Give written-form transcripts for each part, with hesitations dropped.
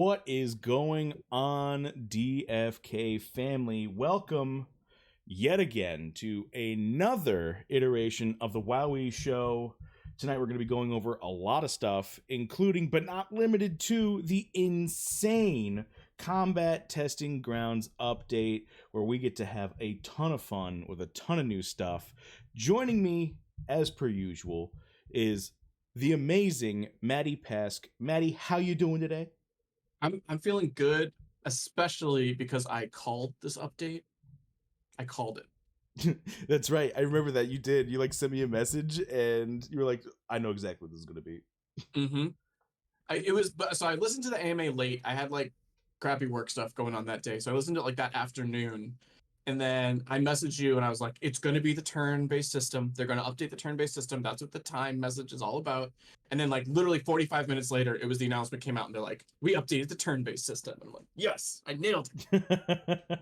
What is going on, DFK family? Welcome yet again to another iteration of the Wowee show. Tonight we're going to be going over a lot of stuff, including but not limited to the insane combat testing grounds update, where we get to have a ton of fun with a ton of new stuff. Joining me, as per usual, is the amazing Maddie Pesk. Maddie, how you doing today? I'm feeling good, especially because I called this update. I called it. That's right. I remember that you did. You like sent me a message and you were like, I know exactly what this is gonna be. Mm-hmm. So I listened to the AMA late. I had like crappy work stuff going on that day, so I listened to it like that afternoon, and then I messaged you and I was like, "It's going to be the turn-based system. They're going to update the turn-based system. That's what the time message is all about." And then like literally 45 minutes later, it was the announcement came out and they're like, "We updated the turn-based system." And I'm like, "Yes, I nailed it.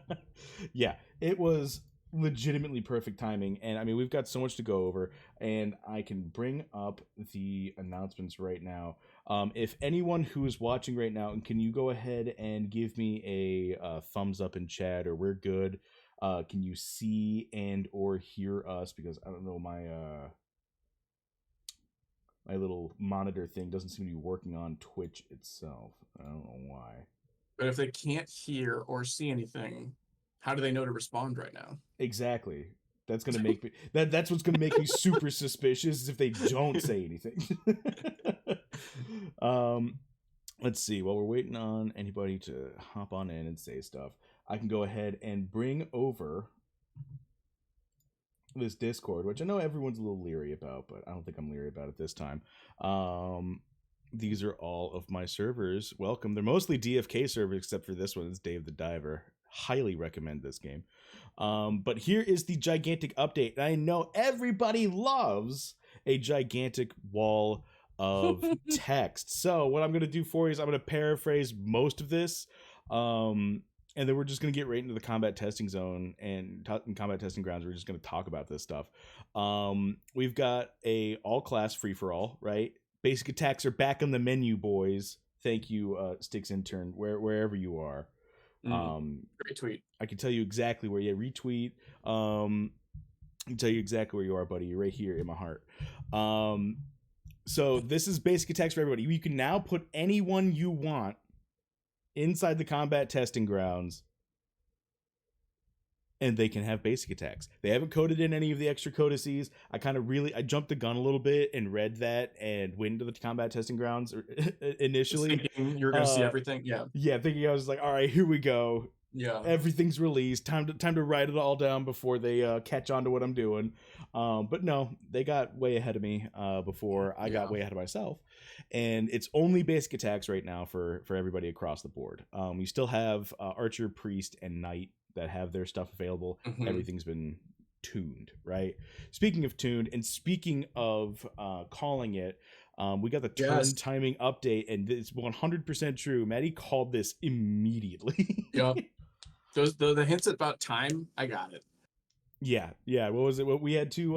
Yeah, it was legitimately perfect timing, and I mean we've got so much to go over, and I can bring up the announcements right now. If anyone who is watching right now, and can you go ahead and give me a thumbs up in chat, or we're good? Can you see and or hear us? Because I don't know, my little monitor thing doesn't seem to be working on Twitch itself. I don't know why. But if they can't hear or see anything, how do they know to respond right now?" Exactly. That's gonna make me that's what's gonna make me super suspicious is if they don't say anything. um let's see. While we're waiting on anybody to hop on in and say stuff, I can go ahead and bring over this Discord, which I know everyone's a little leery about, but I don't think I'm leery about it this time. These are all of my servers. Welcome. They're mostly DFK servers, except for this one. It's Dave the Diver. Highly recommend this game. But here is the gigantic update. And I know everybody loves a gigantic wall of text. So what I'm going to do for you is I'm going to paraphrase most of this. And then we're just going to get right into the combat testing zone and combat testing grounds. We're just going to talk about this stuff. We've got a all class free for all, right? Basic attacks are back on the menu, boys. Thank you, Sticks intern, wherever you are. Great tweet. I can tell you exactly where. Yeah, retweet. I can tell you exactly where you are, buddy. You're right here in my heart. So this is basic attacks for everybody. You can now put anyone you want inside the combat testing grounds, and they can have basic attacks. They haven't coded in any of the extra codices. I jumped the gun a little bit and read that and went into the combat testing grounds initially. Thinking you're gonna see everything. Yeah, thinking I was like, all right, here we go. Yeah. Everything's released. Time to write it all down before they catch on to what I'm doing. But no, they got way ahead of me before I got way ahead of myself. And it's only basic attacks right now for everybody across the board. You still have Archer, Priest, and Knight that have their stuff available. Mhm. Everything's been tuned, right? Speaking of tuned, and speaking of calling it, we got the turn timing update, and it's 100% true. Maddie called this immediately. Yep. Those the hints about time, I got it. Yeah. What was it? What we had two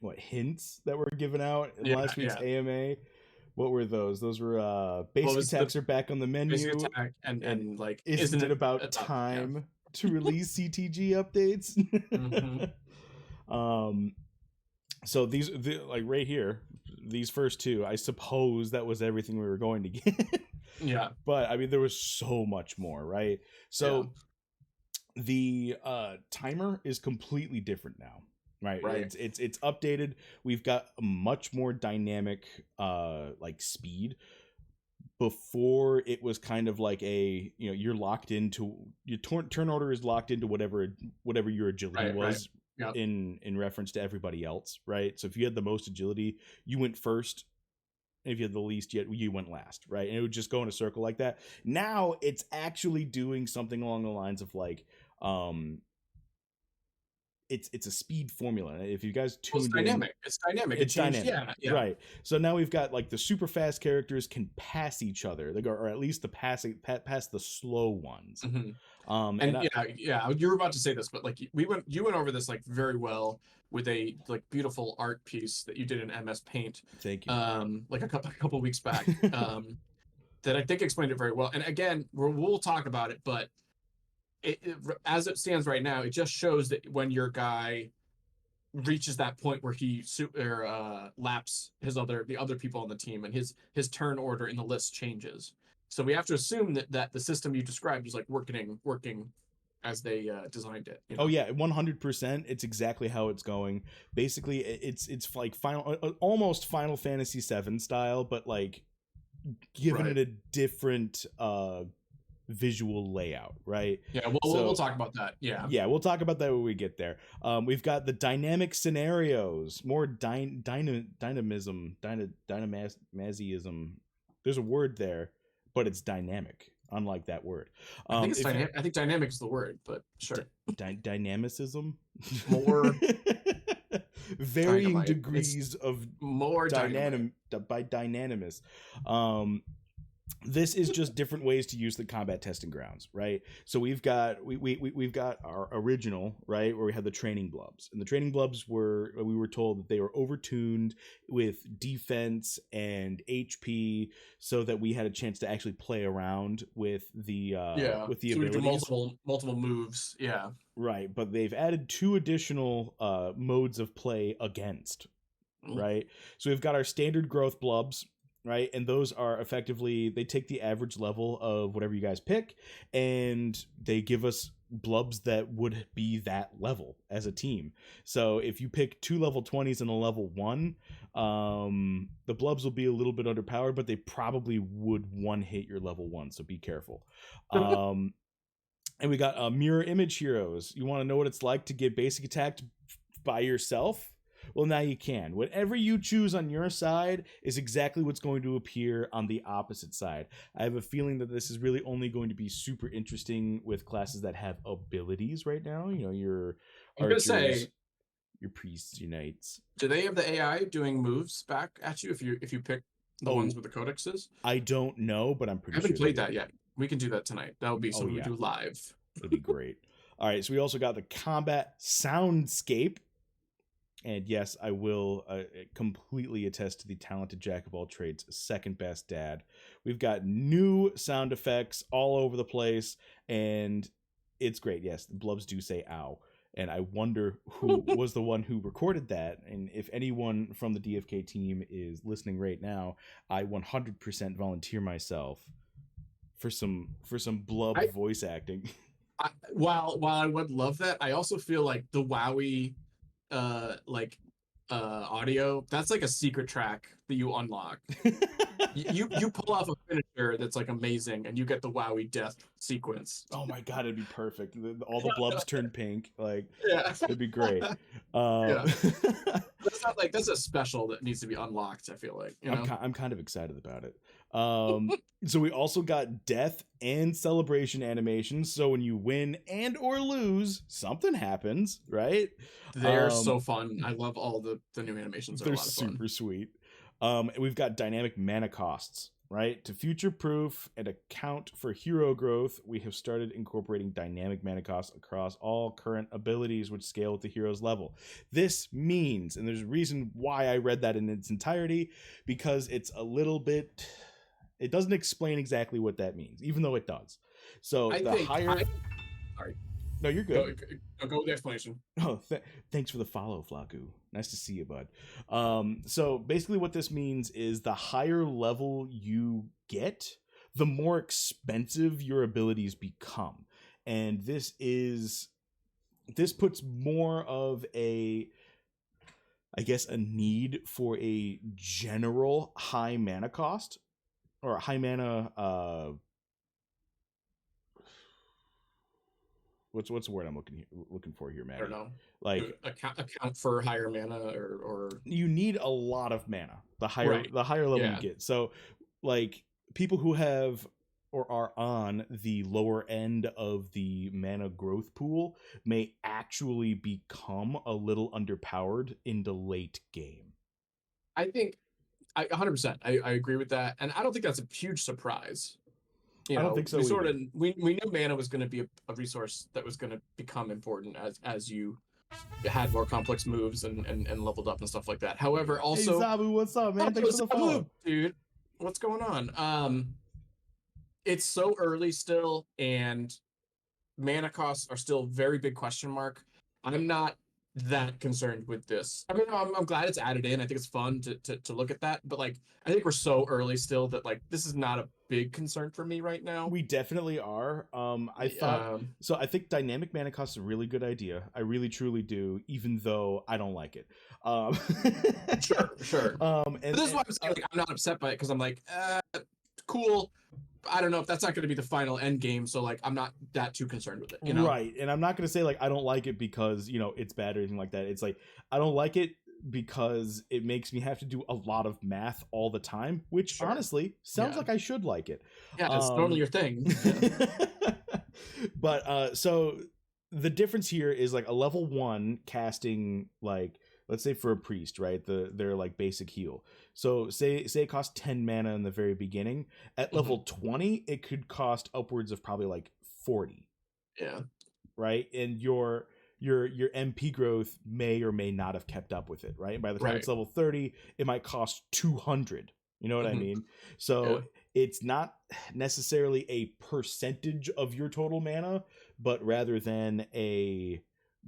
what hints that were given out in last week's AMA. What were those? Those were basic attacks are back on the menu. Basic attack and like isn't it about time to release CTG updates? Mm-hmm. So like right here, these first two, I suppose that was everything we were going to get. Yeah. But I mean, there was so much more, right? So the timer is completely different now. Right. It's updated. We've got a much more dynamic like speed. Before it was kind of like you're locked into your turn order is locked into whatever your agility was. Yep. in reference to everybody else, right? So if you had the most agility, you went first. If you had the least, yet you went last, right? And it would just go in a circle like that. Now it's actually doing something along the lines of like it's a speed formula. If you guys Well, it's tuned in, dynamic. It's dynamic. It it's changed. dynamic, Yeah, yeah. right? So now we've got like the super fast characters can pass each other, they go, or at least the pass the slow ones. Mhm. And And yeah, you were about to say this, but like you went over this like very well with a like beautiful art piece that you did in MS Paint, thank you. like a couple weeks back, that I think explained it very well. And again, we'll talk about it, but as it stands right now, it just shows that when your guy reaches that point where he laps the other people on the team, and his turn order in the list changes. So we have to assume that the system you described is like working as they designed it. Oh yeah, 100%. It's exactly how it's going. Basically, it's like almost Final Fantasy VII style, but like given Right. it a different visual layout, right? Yeah, we'll talk about that. Yeah. Yeah, we'll talk about that when we get there. We've got the dynamic scenarios, more dynamism, dynamism. There's a word there, but it's dynamic, unlike that word. I think it's dynamic. I think dynamic is the word, but sure. Dynamicism. More Varying dynamite. degrees It's of more dynamite. by dynamics. This is just different ways to use the combat testing grounds, right? So we've got we've got our original, right, where we had the training blubs, and the training blubs we were told that they were overtuned with defense and HP, so that we had a chance to actually play around with the So we do abilities. multiple moves. Yeah. Right, but they've added 2 additional modes of play against, right? So we've got our standard growth blubs, right? And those are effectively, they take the average level of whatever you guys pick, and they give us blubs that would be that level as a team. So if you pick 2 level 20s and a level 1, the blubs will be a little bit underpowered, but they probably would one hit your level 1, so be careful. And we got mirror image heroes. You want to know what it's like to get basic attacked by yourself? Well, now you can. Whatever you choose on your side is exactly what's going to appear on the opposite side. I have a feeling that this is really only going to be super interesting with classes that have abilities right now. You know, your I'm gonna archers, say, your priests, your knights. do they have the AI doing moves back at you if you pick the ones with the codexes? I don't know, but I'm I pretty haven't sure played that yet. We can do that tonight. That would be something we do live. It'll be great. All right, so we also got the combat soundscape. And yes, I will completely attest to the talented jack of all trades, second best dad. We've got new sound effects all over the place, and it's great. Yes, the blubs do say ow. And I wonder who was the one who recorded that. And if anyone from the DFK team is listening right now, I 100% volunteer myself for some blub voice acting. While I would love that, I also feel like the Wowee audio, that's like a secret track that you unlock. you pull off a finisher that's like amazing, and you get the Wowee death sequence. Oh my god, it'd be perfect. All the blubs turn pink. Like, yeah, it'd be great. Yeah. That's not like, that's a special that needs to be unlocked. I feel like, you know? I'm kind of excited about it. So we also got death and celebration animations. So when you win and or lose, something happens, right? They're so fun. I love all the new animations. They're super sweet. We've got dynamic mana costs, right? To future-proof and account for hero growth, we have started incorporating dynamic mana costs across all current abilities which scale with the hero's level. This means, and there's a reason why I read that in its entirety, because it's a little bit, it doesn't explain exactly what that means, even though it does. So sorry. No, you're good. Go with the explanation. Oh, thanks for the follow, Flaku. Nice to see you, bud. So basically what this means is the higher level you get, the more expensive your abilities become. And this puts more of a, I guess, a need for a general high mana cost, or a high mana what's the word I'm looking for here, man? I don't know. Like account for higher mana, or you need a lot of mana the higher level you get. So like people who have or are on the lower end of the mana growth pool may actually become a little underpowered in the late game. I think 100%. I agree with that, and I don't think that's a huge surprise. I don't think We so sort either. of we knew mana was going to be a resource that was going to become important as you had more complex moves and leveled up and stuff like that. However, Hey also, Zabu, what's up, man? Thanks for the follow. dude, what's going on? It's so early still, and mana costs are still very big question mark. I'm not that concerned with this. I mean, I'm glad it's added in. I think it's fun to look at that, but like, I think we're so early still that like this is not a big concern for me right now. We definitely are. I thought so. I think dynamic mana cost is a really good idea. I really truly do, even though I don't like it. Sure. And But this is why I'm saying like, I'm not upset by it because I'm like, cool. I don't know if that's not going to be the final end game, so like I'm not that too concerned with it, you know? Right. And I'm not going to say like I don't like it because, it's bad or anything like that. It's like I don't like it because it makes me have to do a lot of math all the time, which Sure. honestly sounds Yeah. like I should like it. Yeah, it's normally your thing. But so the difference here is like a level 1 casting, like let's say for a priest, right? Their like basic heal. So say it costs 10 mana in the very beginning. At level 20, it could cost upwards of probably like 40. Yeah. Right? And your MP growth may or may not have kept up with it, right? By the time it's level 30, it might cost 200. You know what I mean? So it's not necessarily a percentage of your total mana, but rather than a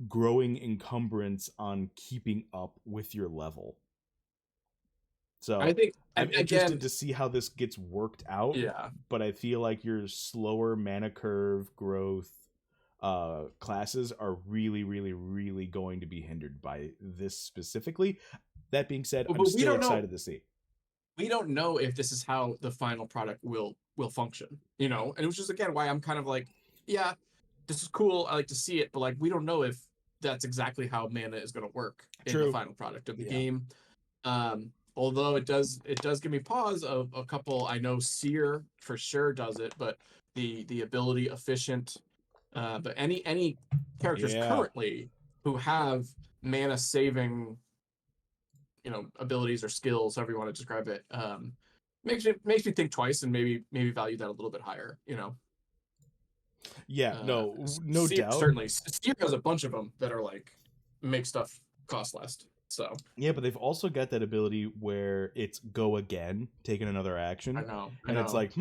growing encumbrance on keeping up with your level. So I think I'm interested to see how this gets worked out. Yeah. But I feel like your slower mana curve growth classes are really, really, really going to be hindered by this specifically. That being said, I'm still excited to see. We don't know if this is how the final product will function, and it was just again why I'm kind of like, yeah, this is cool. I like to see it, but like we don't know if that's exactly how mana is going to work in the final product of the game. Although it does give me pause of a couple. I know Seer for sure does it, but the ability efficient. But any characters currently who have mana saving, abilities or skills, however you want to describe it, makes me think twice and maybe value that a little bit higher. Yeah, no doubt. Certainly, Seer has a bunch of them that are like make stuff cost less. So yeah, but they've also got that ability where it's go again, taking another action. I know. It's like,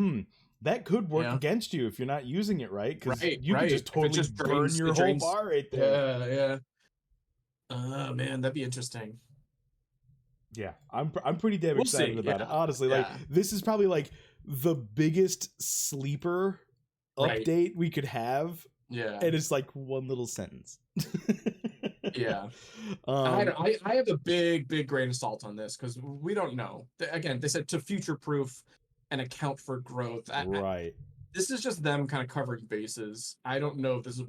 that could work against you if you're not using it right, because you can just totally burn your whole bar right there. Yeah. Man, that'd be interesting. Yeah, I'm pretty damn excited about it. Honestly, like this is probably like the biggest sleeper update we could have. Yeah, and it's like one little sentence. Yeah. I have a big grain of salt on this because we don't know. Again, they said to future proof and account for growth. This is just them kind of covering bases. I don't know if this is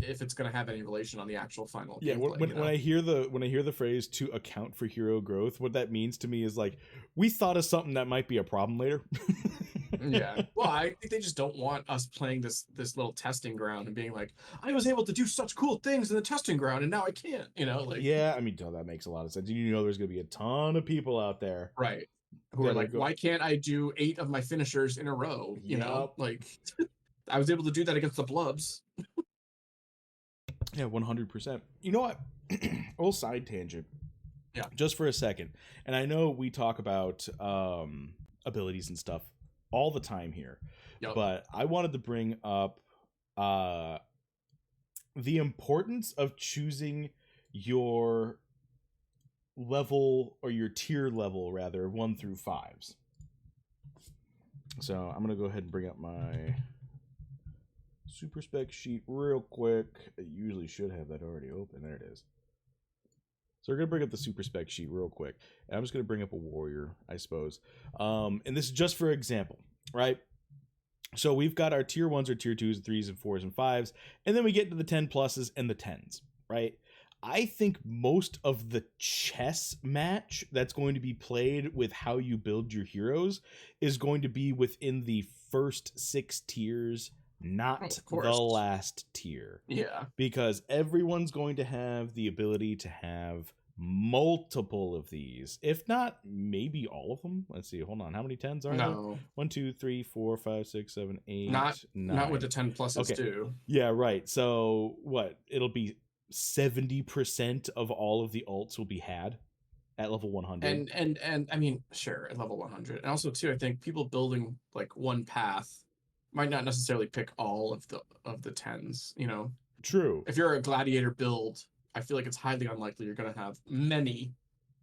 if it's going to have any relation on the actual final gameplay, when I hear the phrase to account for hero growth, what that means to me is like, we thought of something that might be a problem later. Yeah. Well, I think they just don't want us playing this little testing ground and being like, I was able to do such cool things in the testing ground and now I can't, like. Yeah, I mean, that makes a lot of sense. There's going to be a ton of people out there. Right. Who are like, why can't I do 8 of my finishers in a row? You know, like I was able to do that against the Blubs. Yeah, 100%. You know what? A little side tangent. Yeah. Just for a second. And I know we talk about abilities and stuff all the time here. Yep. But I wanted to bring up the importance of choosing your level, or your tier level rather, 1 through 5s. So I'm gonna go ahead and bring up my super spec sheet real quick. I usually should have that already open. There it is. So we're gonna bring up the super spec sheet real quick, and I'm just gonna bring up a warrior, I suppose. And this is just for example, right? So we've got our tier 1s or tier 2s, 3s, and 4s and 5s, and then we get to the 10 pluses and the 10s, right? I think most of the chess match that's going to be played with how you build your heroes is going to be within the first 6 tiers, Oh, not of the course. last tier. Yeah. Because everyone's going to have the ability to have multiple of these, if not maybe all of them. Let's see, hold on, how many tens are there? No. 1 2 3 4 5 6 7 Not 8 not with 9. the 10 pluses Okay, too. yeah, right. So what, it'll be 70% of all of the alts will be had at level 100. And I mean, sure, at level 100. And also too, I think people building like one path might not necessarily pick all of the tens, you know. True. If you're a gladiator build, I feel like it's highly unlikely you're going to have many.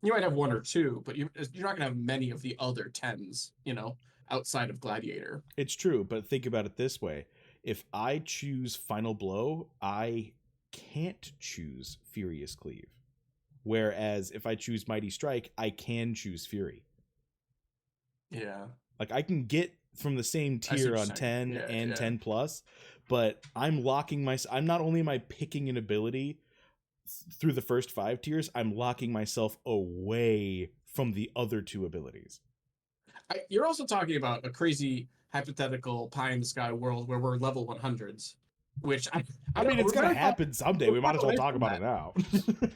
You might have one or two, but you're not going to have many of the other tens, you know, outside of gladiator. It's true, but think about it this way. If I choose Final Blow, I can't choose Furious Cleave. Whereas if I choose Mighty Strike, I can choose Fury. Yeah. Like I can get from the same I see tier what you're on saying. 10 Yeah, and yeah. 10 plus, but I'm locking I'm not only am I picking an ability through the first 5 tiers, I'm locking myself away from the other 2 abilities. You're also talking about a crazy hypothetical pie in the sky world where we're level 100s, which I I mean, don't. it's We're gonna very far. happen someday. We're We far might as well away talk from about that. it now.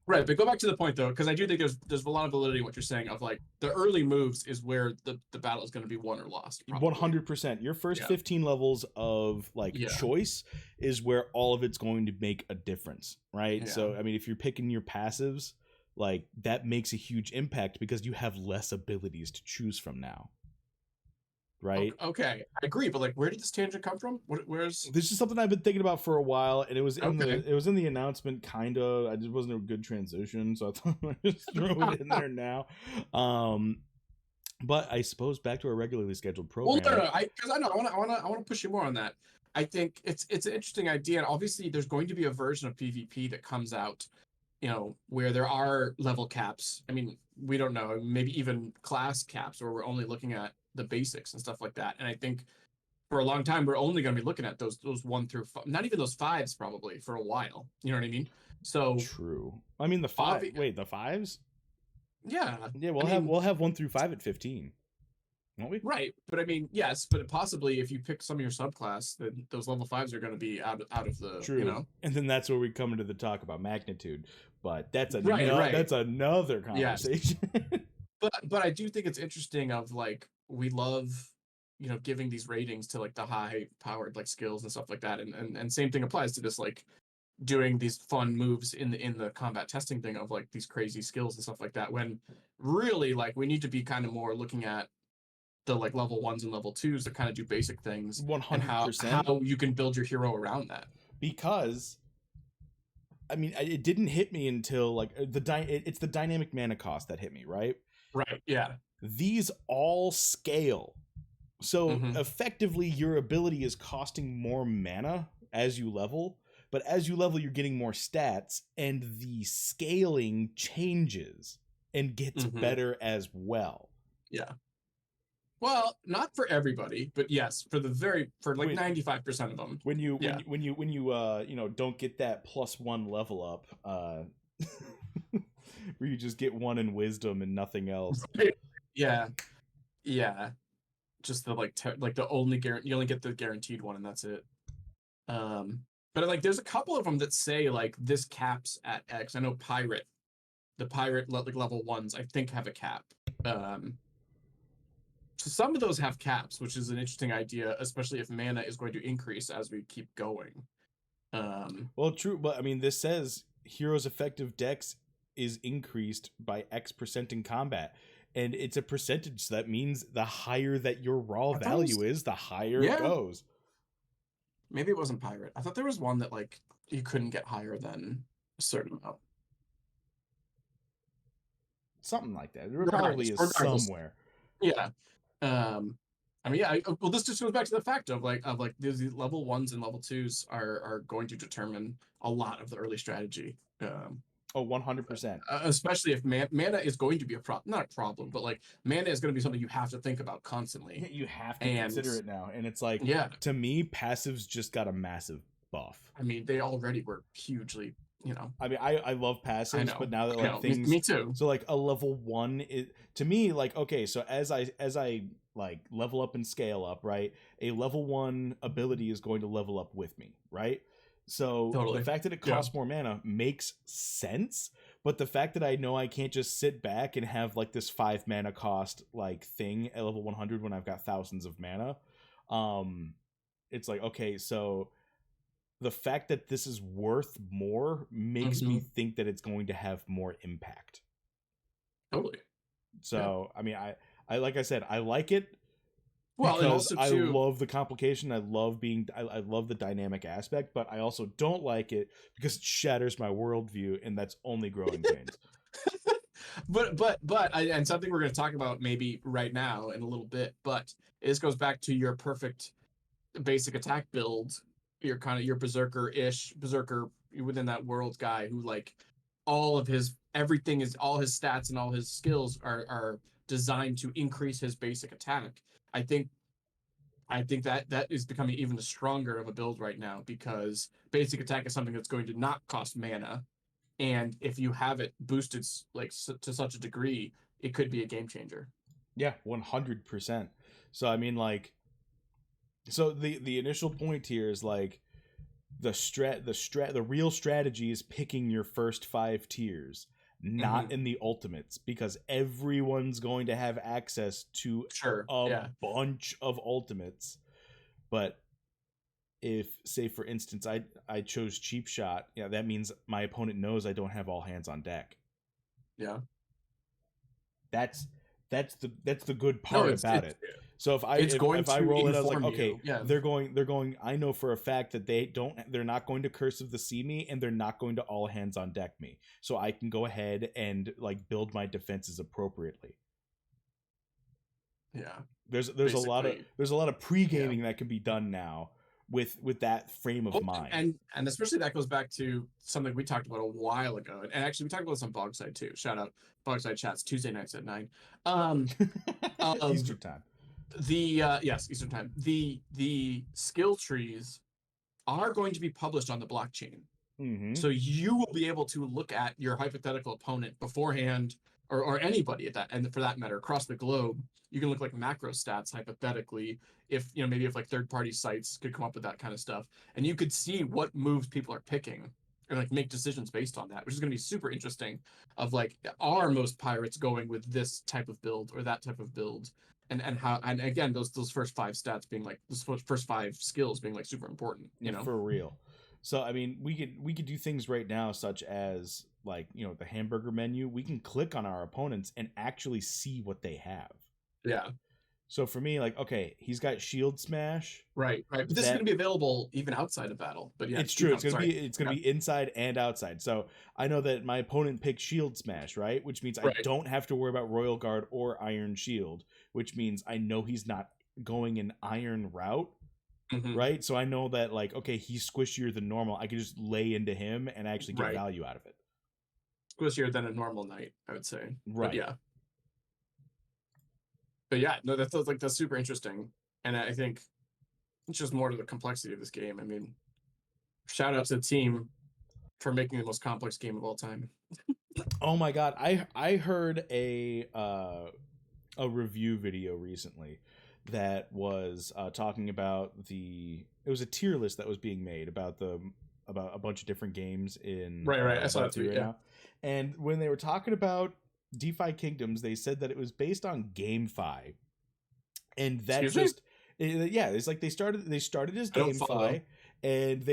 Right, but go back to the point though, because I do think there's a lot of validity in what you're saying. Of like the early moves is where the battle is going to be won or lost. Probably. 100%. Your first Yeah. 15 levels of like Yeah. choice is where all of it's going to make a difference, right? Yeah. So I mean, if you're picking your passives, like that makes a huge impact because you have less abilities to choose from now, right? Okay, I agree, but like, where did this tangent come from? Where's This is something I've been thinking about for a while, and okay? it was in the announcement, kind of. I just wasn't a good transition, so I thought I'd just throw it in there now. But I suppose back to our regularly scheduled Well, programming. no, because I know I want to push you more on that. I think it's an interesting idea, and obviously there's going to be a version of PvP that comes out, you know, where there are level caps. I mean, we don't know, maybe even class caps, where we're only looking at the basics and stuff like that. And I think for a long time we're only going to be looking at those 1 through 5, not even those fives probably for a while. You know what I mean? So True. I mean the five. obvi- Wait, the fives? yeah, Yeah, I mean, we'll have 1 through 5 at 15, won't we? right, but I mean, yes, but possibly if you pick some of your subclass, then those level fives are going to be out of the, you True. know. And then that's where we come into the talk about magnitude, but Right. that's another Yes. conversation. But I do think it's interesting of like we love, you know, giving these ratings to like the high powered like skills and stuff like that, and same thing applies to this, like doing these fun moves in the combat testing thing of like these crazy skills and stuff like that, when really like we need to be kind of more looking at the like level ones and level twos that kind of do basic things, and how 100%. you can build your hero around that. Because I mean, it didn't hit me until like it's the dynamic mana cost that hit me, right? Right. Yeah. These all scale. So Mm-hmm. effectively your ability is costing more mana as you level, but as you level you're getting more stats and the scaling changes and gets Mm-hmm. better as well. Yeah. Well, not for everybody, but yes, for like When 95% of them. Yeah. when you you know, don't get that +1 level up where you just get 1 in wisdom and nothing else. Yeah. Yeah. Just the like the only guarantee, you only get the guaranteed one and that's it. Um, but like there's a couple of them that say like this caps at X. I know the pirate like level ones I think have a cap. So some of those have caps, which is an interesting idea, especially if mana is going to increase as we keep going. Well, true, but I mean this says heroes effective dex is increased by X% in combat. And it's a percentage, so that means the higher that your raw I thought it was, value is, the higher it yeah, goes. maybe it wasn't pirate. I thought there was one that like you couldn't get higher than a certain amount. Something like that. There probably Regardless, is regardless, somewhere. yeah. I mean, yeah. Well, this just goes back to the fact of like these level ones and level twos are going to determine a lot of the early strategy. Oh, 100%. Especially if mana is going to be a problem, not a problem, but like mana is going to be something you have to think about constantly. You have to And consider it now. And it's like, yeah, to me, passives just got a massive buff. I mean, they already were hugely, I mean, I love I passives, but know, now that I like know. Me things, too. so like a level one is to me like okay. So as I like level up and scale up, right? A level one ability is going to level up with me, right? So the Totally. fact that it Yeah. costs more mana makes sense, but the fact that I know I can't just sit back and have like this 5 mana cost like thing at level 100 when I've got thousands of mana, um, it's like okay, so the fact that this is worth more makes me Hmm. think that it's going to have more impact. Totally. Yeah. So, I mean, I like I said, I like it Well, and because also I too. love the complication. I love the dynamic aspect, but I also don't like it because it shatters my worldview, and that's only growing pains. And something we're going to talk about maybe right now in a little bit, but this goes back to your perfect basic attack build. Your kind of your berserker within that world guy who like all of his everything is all his stats and all his skills are designed to increase his basic attack. I think I think that that is becoming even stronger of a build right now because basic attack is something that's going to not cost mana, and if you have it boosted like to such a degree, it could be a game changer. Yeah, 100%. So, I mean, like, so the initial point here is like the real strategy is picking your first 5 tiers, Mm-hmm. not in the ultimates, because everyone's going to have access to Sure. a Yeah. bunch of ultimates. But if, say for instance, I chose cheap shot, yeah, that means my opponent knows I don't have all hands on deck. Yeah. That's that's the good No, part about it. So it's going if I to roll it, I was like, inform okay, you. Yeah. they're going. I know for a fact that they're not going to curse of the sea me, and they're not going to all hands on deck me. So I can go ahead and like build my defenses appropriately. Yeah. There's Basically. there's a lot of pre Yeah. gaming that can be done now with that frame of Well, mind. and especially that goes back to something we talked about a while ago, and actually we talked about this on Bogside too. Shout out Bogside chats Tuesday nights at 9. Um, of Eastern time. the yes Eastern time. The skill trees are going to be published on the blockchain. Mm-hmm. So you will be able to look at your hypothetical opponent beforehand, or anybody at that, and for that matter, across the globe. You can look like macro stats hypothetically, if maybe if like third-party sites could come up with that kind of stuff, and you could see what moves people are picking and like make decisions based on that, which is going to be super interesting. Of like, are most pirates going with this type of build or that type of build, and how, and again those first 5 stats being like those first 5 skills being like super important. For real. So I mean, we could do things right now, such as like the hamburger menu. We can click on our opponents and actually see what they have. Yeah. So for me, like, okay, he's got shield smash. Right, right. But this is going That to be available even outside of battle. But yeah, it's keep true. going. Sorry. It's gonna Yeah. be inside and outside. So I know that my opponent picked shield smash, right? Which means I Right. don't have to worry about royal guard or iron shield. Which means I know he's not going an iron route, Hmm. right? So I know that like, okay, he's squishier than normal. I can just lay into him and actually get Right. value out of it. Squishier than a normal knight, I would say. But Right. yeah. But yeah, no, that's super interesting. And I think it's just more to the complexity of this game. I mean, shout out to the team for making the most complex game of all time. Oh my god, I heard a review video recently that was talking about it was a tier list that was being made about a bunch of different games in Right, right. I saw that Dota 2 tweet. right Yeah. now. And when they were talking about DeFi Kingdoms, they said that it was based on GameFi, and that Excuse me? yeah, it's like they started as I don't follow. GameFi, and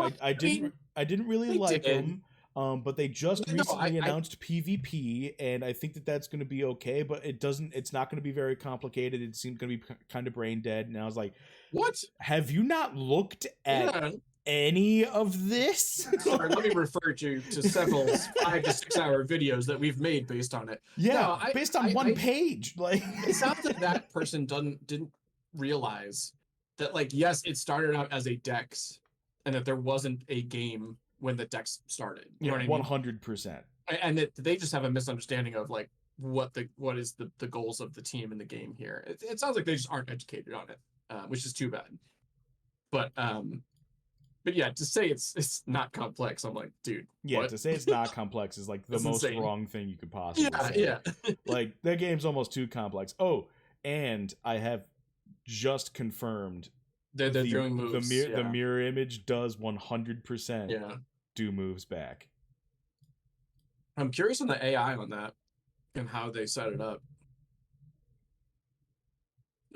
I I mean, I didn't really they like did. them. But they just No, recently announced PvP, and I think that that's going to be okay. But it's not going to be very complicated. It seems going to be kind of brain dead. And I was like, what? have you not looked at Yeah. any of this? Sir, let me refer you to several 5 to 6 hour videos that we've made based on it. Yeah, No, based on one page. Like, it sounds like that person didn't realize that, like, yes, it started out as a dex and that there wasn't a game when the dex started. You know yeah, what I one mean? hundred percent. And that they just have a misunderstanding of like what is the goals of the team in the game here. It sounds like they just aren't educated on it, which is too bad. But But yeah, to say it's not complex, I'm like, dude, Yeah, what? to say it's not complex is like the That's most insane. wrong thing you could possibly Yeah, say. yeah. Like that game's almost too complex. Oh, and I have just confirmed They're doing moves. the Yeah, mirror image does 100% yeah. do moves back. I'm curious on the AI on that and how they set it up.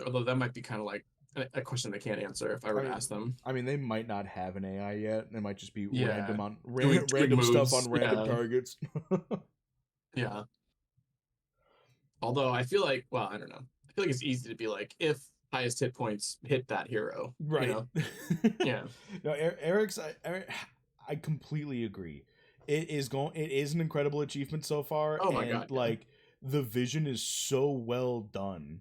Although that might be kind of like a question they can't answer if I were I to mean, ask them. they might not have an AI yet. It might just be Yeah, doing random stuff moves. on random Yeah, targets. yeah. Although I feel like, well, I don't know. I feel like it's easy to be like, if highest hit points hit that hero, you Right. know? Yeah. No, Eric's. I completely agree. It is an incredible achievement so far, Oh my and god. Yeah. like the vision is so well done.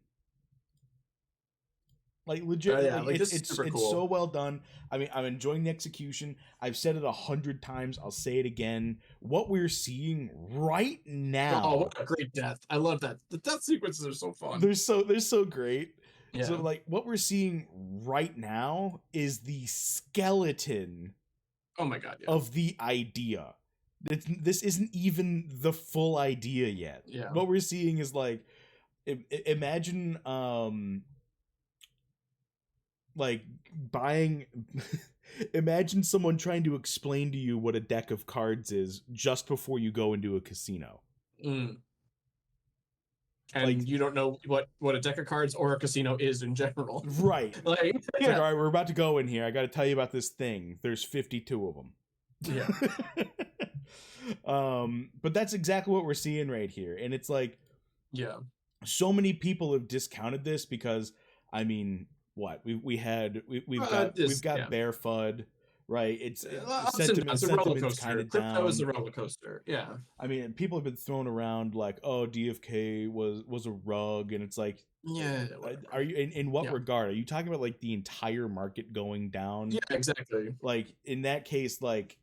Like legit, Yeah. like Like this is super it's so cool. well done. I mean, I'm enjoying the execution. I've said it 100 times. I'll say it again. What we're seeing right Oh, now, what a great death! I love that. The death sequences are so fun. they're so great. So Yeah. like what we're seeing right now is the skeleton Oh my god. Yeah. of the idea. This isn't even the full idea yet. Yeah. What we're seeing is like imagine like buying imagine someone trying to explain to you what a deck of cards is just before you go into a casino. Mm. Like And you don't know what a deck of cards or a casino is in general. right. Like, It's like, yeah, all right, we're about to go in here. I got to tell you about this thing. There's 52 of yeah, them. But that's exactly what we're seeing right here. And it's like yeah. so many people have discounted this because I mean, what? We've This, got yeah. Bear Fud, right? Ups and downs. A roller Sentiment's kind coaster. of Crypto is down. a roller coaster. Yeah, I mean, people have been thrown around like, "Oh, DFK was a rug," and it's like, yeah, whatever. are you in what Yeah, regard? Are you talking about like the entire market going down? yeah, exactly, Like in that case, like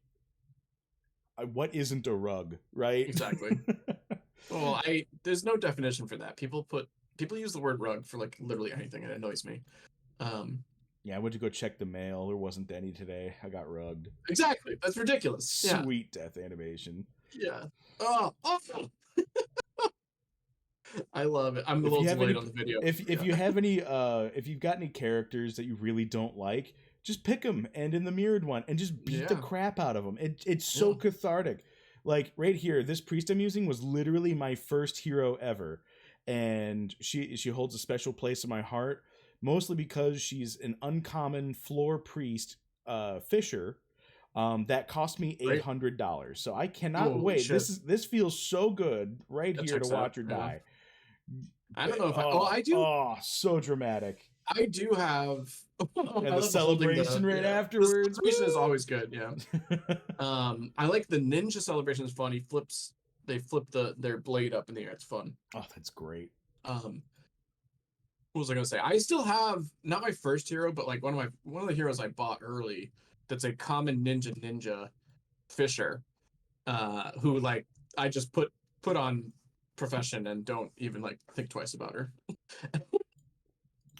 what isn't a rug, right? exactly. Well, I there's no definition for that. People use the word rug for like literally anything, and it annoys me. Um, Yeah, I went to go check the mail. There wasn't any today. I got rugged. exactly. That's ridiculous. Yeah, Sweet death animation. yeah. Oh, awful. I love it. I'm a If little you have delayed any on the video. if Yeah, you have any if you've got any characters that you really don't like, just pick them and in the mirrored one and just beat the yeah, crap out of them. It's so yeah. cathartic. Like right here, this priest I'm using was literally my first hero ever, and she holds a special place in my heart, mostly because she's an uncommon floor priest fisher. That cost me Right. $800. So I cannot Holy wait. shit. This feels so good right That here to checks out. watch her Yeah. die. I don't know if I. Oh, Oh, I do. so dramatic. I do have. I And the love the holding celebration the. right Yeah. The afterwards. celebration is Woo! always good. Yeah. I like the ninja celebration is fun. He flips. They flip their blade up in the air. It's fun. Oh, that's great. Um, what was I gonna say? I still have not my first hero, but like one of the heroes I bought early. That's a common ninja fisher. Who like I just put on profession and don't even like think twice about her.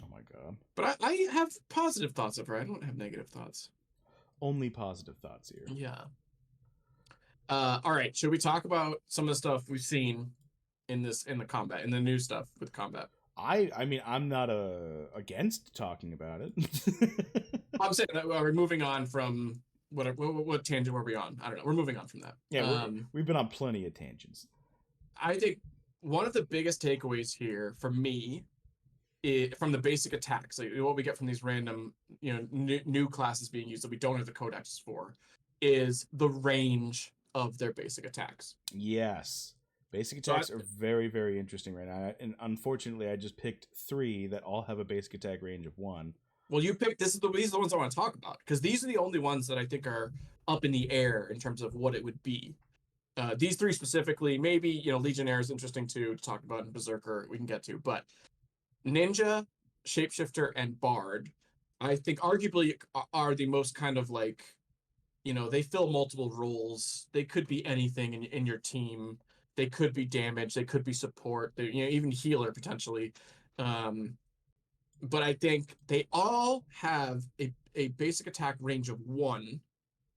Oh my god. But I have positive thoughts of her. I don't have negative thoughts. Only positive thoughts here. Yeah. All right. Should we talk about some of the stuff we've seen in the combat, in the new stuff with combat? I mean I'm not against talking about it. I'm saying that we're moving on from what tangent were we on? I don't know. We're moving on from that. Yeah, we've been on plenty of tangents. I think one of the biggest takeaways here for me from the basic attacks, like what we get from these random, new classes being used that we don't have the codexes for, is the range of their basic attacks. Yes. Basic So attacks are very, very interesting right now. And unfortunately, I just picked 3 that all have a basic attack range of 1. well, you picked these are the ones I want to talk about because these are the only ones that I think are up in the air in terms of what it would be. These 3 specifically, maybe Legionnaire is interesting to talk about, and Berserker we can get to, but Ninja, Shapeshifter, and Bard, I think arguably are the most kind of like, they fill multiple roles. They could be anything in your team. They could be damage. They could be support. They, even healer potentially. But I think they all have a basic attack range of 1,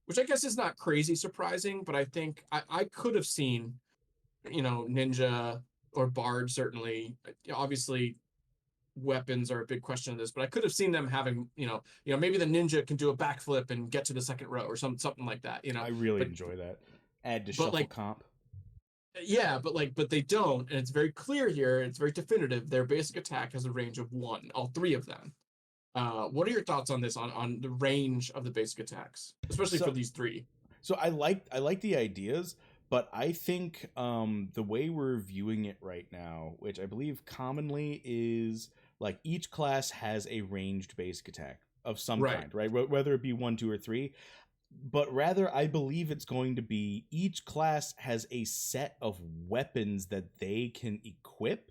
which I guess is not crazy surprising, but I think I could have seen, ninja or bard certainly. Obviously, weapons are a big question of this, but I could have seen them having, maybe the ninja can do a backflip and get to the second row or something like that, I really But enjoy that. Add to but shuffle like comp. yeah, but they don't, and it's very clear here. It's very definitive. Their basic attack has a range of 1, all three of them. What are your thoughts on this, on the range of the basic attacks, especially for So these three? so I like the ideas, but I think the way we're viewing it right now, which I believe commonly is like each class has a ranged basic attack of some Right. kind, right? Whether it be 1, 2, or 3, but rather I believe it's going to be each class has a set of weapons that they can equip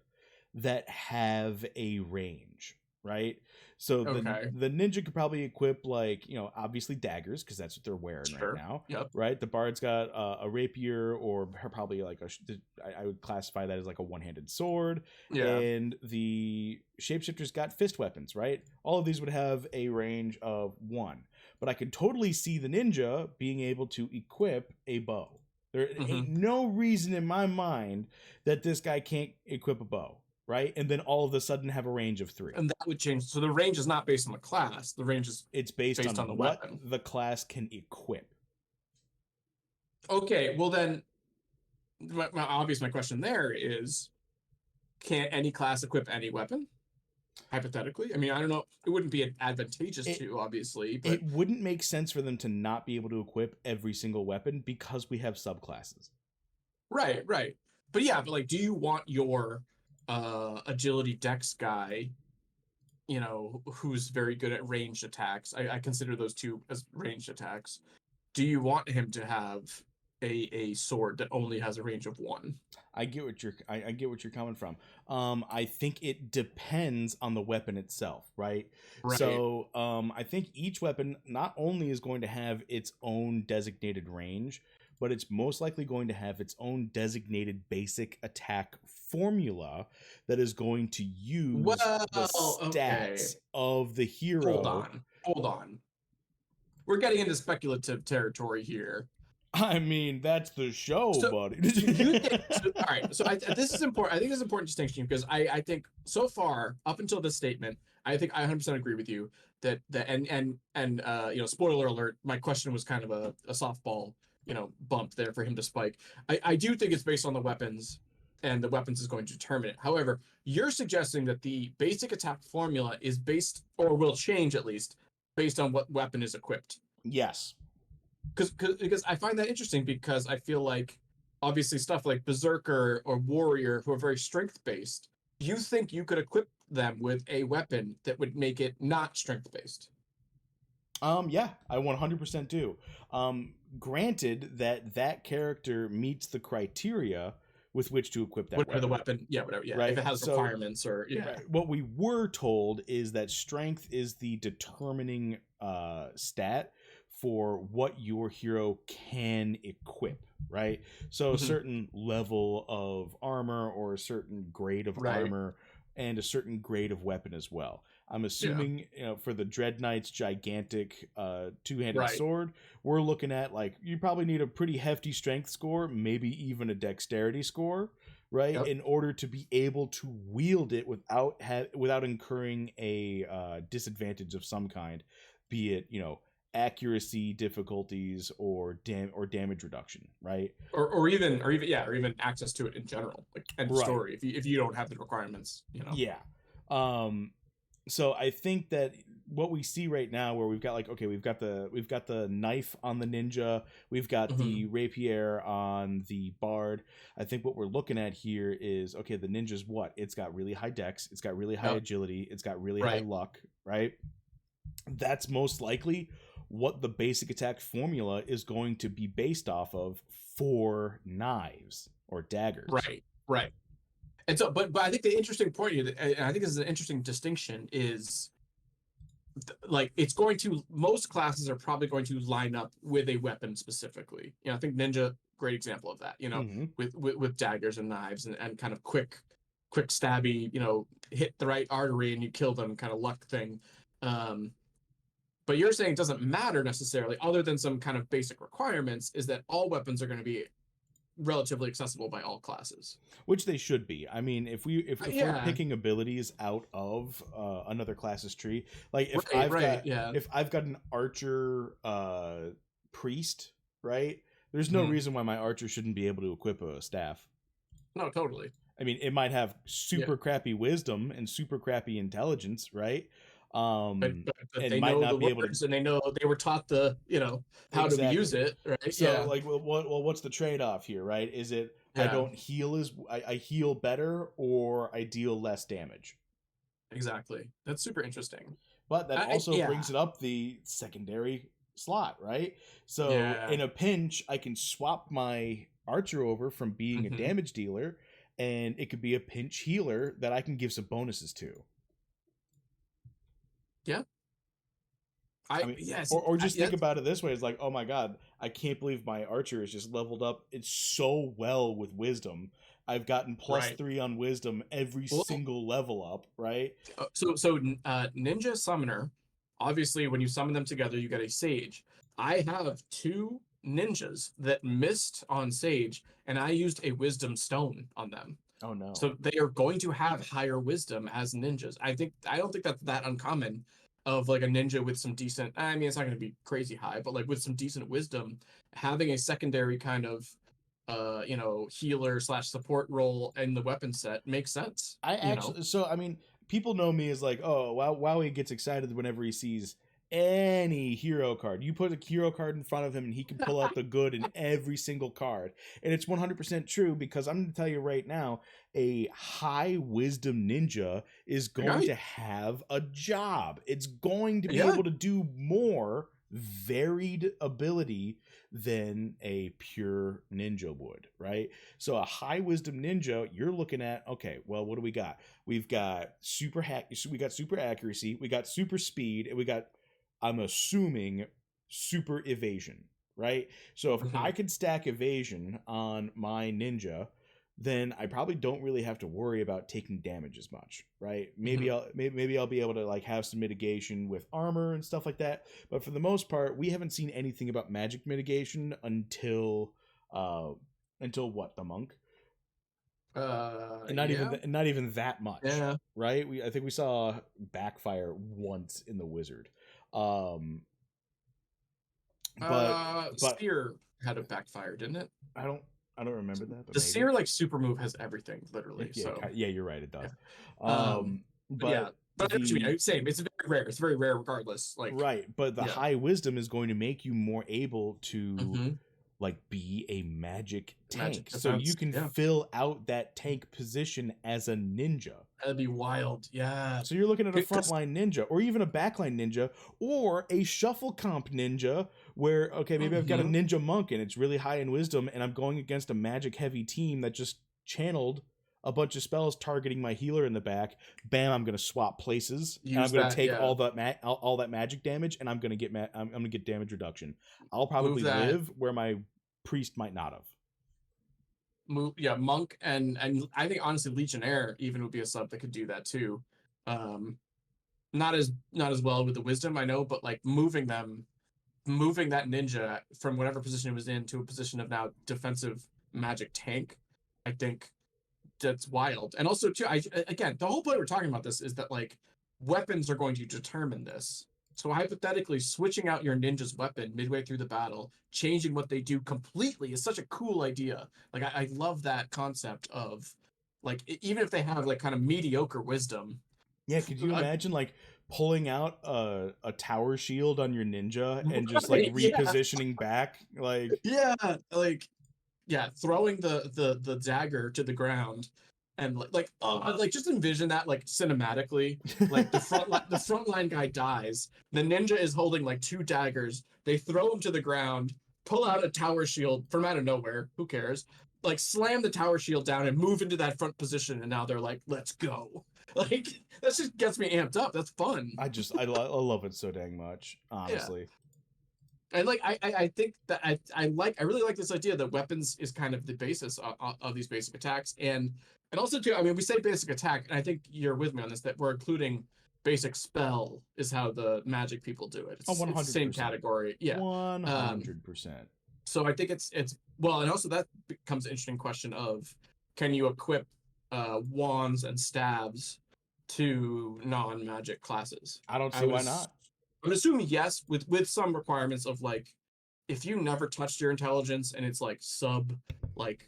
that have a range, right? So the Okay. the ninja could probably equip, like, obviously daggers, because that's what they're wearing right Sure. now, Yep. right? The bard's got a rapier, or probably like I would classify that as like a one-handed sword, Yeah. and the shapeshifter's got fist weapons, right? All of these would have a range of 1, but I could totally see the ninja being able to equip a bow. There ain't Hmm. no reason in my mind that this guy can't equip a bow, right? And then all of a sudden have a range of 3. And that would change. So the range is not based on the class. The range is It's based based on on the what weapon. the class can equip. Okay. Well, then, my question there is, can any class equip any weapon? Hypothetically, I mean, I don't know. It wouldn't be advantageous It to, obviously, but it wouldn't make sense for them to not be able to equip every single weapon because we have subclasses. right, right. But yeah, but like, do you want your agility dex guy, who's very good at ranged attacks? I consider those two as ranged attacks. Do you want him to have a sword that only has a range of 1? I get what you're coming from. I think it depends on the weapon itself, right? Right. So I think each weapon not only is going to have its own designated range, but it's most likely going to have its own designated basic attack formula that is going to use the Well, okay. stats of the Hold hero. on. Hold on. We're getting into speculative territory here. I mean, that's the show, So buddy. you think so, all right, so this is important. I think this is an important distinction because I think so far up until this statement, I think I 100% agree with you that spoiler alert, my question was kind of a softball, bump there for him to spike. I do think it's based on the weapons, and the weapons is going to determine it. However, you're suggesting that the basic attack formula is based, or will change at least, based on what weapon is equipped. Yes. Because I find that interesting, because I feel like obviously stuff like Berserker or Warrior, who are very strength based, you think you could equip them with a weapon that would make it not strength based? Yeah, I 100% do. Granted that character meets the criteria with which to equip that Whatever the weapon, weapon, yeah, whatever, yeah. If right? it has So, requirements, or yeah, right, what we were told is that strength is the determining stat for what your hero can equip, right? So a Mhm. certain level of armor, or a certain grade of Right, armor, and a certain grade of weapon as well. I'm yeah, assuming, for the Dread Knight's gigantic two-handed right, sword, we're looking at, like, you probably need a pretty hefty strength score, maybe even a dexterity score, right, yep. in order to be able to wield it without incurring a disadvantage of some kind, be it, accuracy difficulties, or damage reduction, right? Or even access to it in general, like end of Right. story. If you don't have the requirements, Yeah. Um so I think that what we see right now, where we've got, like, okay, we've got the knife on the ninja, we've got Mhm. the rapier on the bard. I think what we're looking at here is, okay, the ninja's what? It's got really high dex, it's got really high Yep. agility, it's got really high Right. luck, right? That's most likely what the basic attack formula is going to be based off of for knives or daggers. Right. Right. And so, but I think the interesting point here, and I think this is an interesting distinction, is like, it's going to, most classes are probably going to line up with a weapon specifically. I think ninja, great example of that. Mm-hmm. With daggers and knives, and kind of quick stabby, hit the right artery and you kill them kind of luck thing. Um, But you're saying it doesn't matter necessarily, other than some kind of basic requirements, is that all weapons are going to be relatively accessible by all classes. Which they should be. I mean, if we're Yeah, picking abilities out of another class's tree, like right, yeah. if I've got an archer priest, right? There's no Mhm. reason why my archer shouldn't be able to equip a staff. No, totally. I mean, it might have Yeah, super crappy wisdom and super crappy intelligence, right? but And they might know the not be able to words and they know they were taught the how to use exactly. it, right? So, Yeah, like, what's the trade off here, right? Is it I yeah, don't heal as I heal better, or I deal less damage? exactly. That's super interesting. But that also Yeah, brings it up the secondary slot, right? So yeah. in a pinch, I can swap my archer over from being a Hmm. damage dealer, and it could be a pinch healer that I can give some bonuses to. Yeah, I mean, yes, or just yeah, think about it this way: it's like, oh my god, I can't believe my archer is just leveled up. It's so well with wisdom. I've gotten right. +3 on wisdom every Well, single level up, right? Ninja Summoner, obviously when you summon them together, you get a Sage. I have two ninjas that missed on Sage, and I used a Wisdom Stone on them. Oh no. So they are going to have higher wisdom as ninjas. I don't think that's that uncommon of like a ninja with some decent, I mean it's not going to be crazy high, but like with some decent wisdom, having a secondary kind of healer slash support role in the weapon set makes sense, I you know. actually, so I mean, people know me as like, oh, wow, Wowee gets excited whenever he sees any hero card. You put a hero card in front of him, and he can pull out the good in every single card, and it's 100% true because I'm going to tell you right now, a high wisdom ninja is going Right. to have a job. It's going to be Yeah. able to do more varied ability than a pure ninja would, right? So a high wisdom ninja, you're looking at, okay, well, what do we got? We've got we got super accuracy, we got super speed, and we got, I'm assuming, super evasion, right? So if I Mhm. could stack evasion on my ninja, then I probably don't really have to worry about taking damage as much, right? Mhm. Maybe I'll be able to like have some mitigation with armor and stuff like that, but for the most part, we haven't seen anything about magic mitigation uh until what, the monk, and Yeah. not even that much, Yeah. right? I think we saw backfire once in the wizard, um but but Seer had a backfire, didn't it? I don't I don't remember that, but The maybe. Seer like super move has everything, literally. Yeah, So yeah, you're right, it yeah. does. Um, but yeah, But but I know what you the mean. Same. It's very rare. It's very rare regardless. Like, right, but the yeah. high wisdom is going to make you more able to Hmm. like be a magic Magic tank, so you defense. can Yeah. fill out that tank position as a ninja. That'd be wild. Yeah. So you're looking at a Because frontline ninja, or even a backline ninja, or a shuffle comp ninja, where okay, maybe I've got a hmm ninja monk and it's really high in wisdom, and I'm going against a magic heavy team that just channeled a bunch of spells targeting my healer in the back. Bam! I'm gonna swap places, and I'm use gonna that. take Yeah. all that magic damage, and I'm gonna get damage reduction. I'll Move probably that. live where my priest might not have. Move. Yeah. Monk and I think honestly Legionnaire even would be a sub that could do that too. Um, not as well with the wisdom I know, but like moving that ninja from whatever position it was in to a position of now defensive magic tank, I think that's wild. And also, too, again, the whole point we're talking about this is that like weapons are going to determine this. So hypothetically, switching out your ninja's weapon midway through the battle, changing what they do completely is such a cool idea. Like I love that concept of like even if they have like kind of mediocre wisdom, Yeah, could you uh, imagine like pulling out a tower shield on your ninja and just like right? Yeah, repositioning back? Like, yeah, like yeah, throwing the dagger to the ground and like just envision that like cinematically. Like the front line guy dies. The ninja is holding like two daggers. They throw him to the ground, pull out a tower shield from out of nowhere. Who cares? Like slam the tower shield down and move into that front position. And now they're like, let's go. Like that just gets me amped up. That's fun. I love it so dang much, Yeah. honestly. And like I think that I really like this idea that weapons is kind of the basis of these basic attacks, and also too, I mean, we say basic attack, and I think you're with me on this, that we're including basic spell is how the magic people do it. Oh, It's the same 100%. category. Yeah. Um, 100%. so I think it's well, and also that becomes an interesting question of can you equip wands and staves to non-magic classes? I don't I see why was not. I'm assuming yes, with some requirements of like if you never touched your intelligence and it's like sub like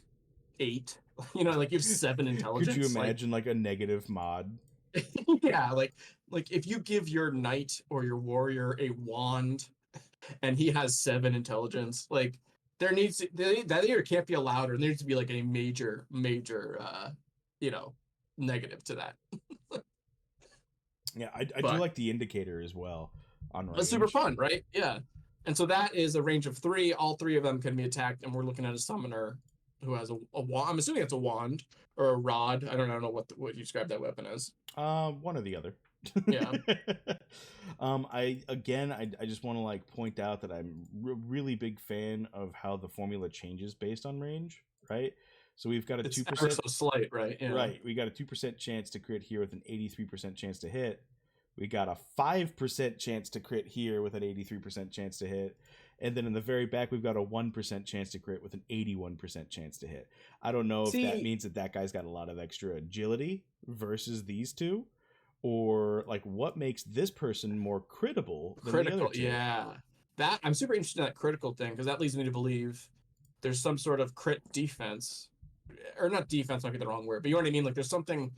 8, like you have 7 Could you intelligence, like imagine like a negative mod? yeah, like if you give your knight or your warrior a wand and he has 7 intelligence, like that either can't be allowed or there needs to be like a major you know negative to that. Yeah, I do But like the indicator as well on it's super range. fun, right? Yeah. And so that is a range of 3. All 3 of them can be attacked, and we're looking at a summoner who has a wand. I'm assuming it's a wand or a rod. I don't know what you describe that weapon as. One or the other. Yeah. I just want to like point out that I'm really big fan of how the formula changes based on range, right? So we've got a It's two ever percent so slight, right? Yeah. right. We got a 2% chance to crit here with an 83% chance to hit. We got a 5% chance to crit here with an 83% chance to hit. And then in the very back, we've got a 1% chance to crit with an 81% chance to hit. I don't know if that See, means that guy's got a lot of extra agility versus these two, or like what makes this person more critable than the other critical, two. yeah. That I'm super interested in that critical thing because that leads me to believe there's some sort of crit defense, or not defense might be the wrong word, but you know what I mean. Like there's something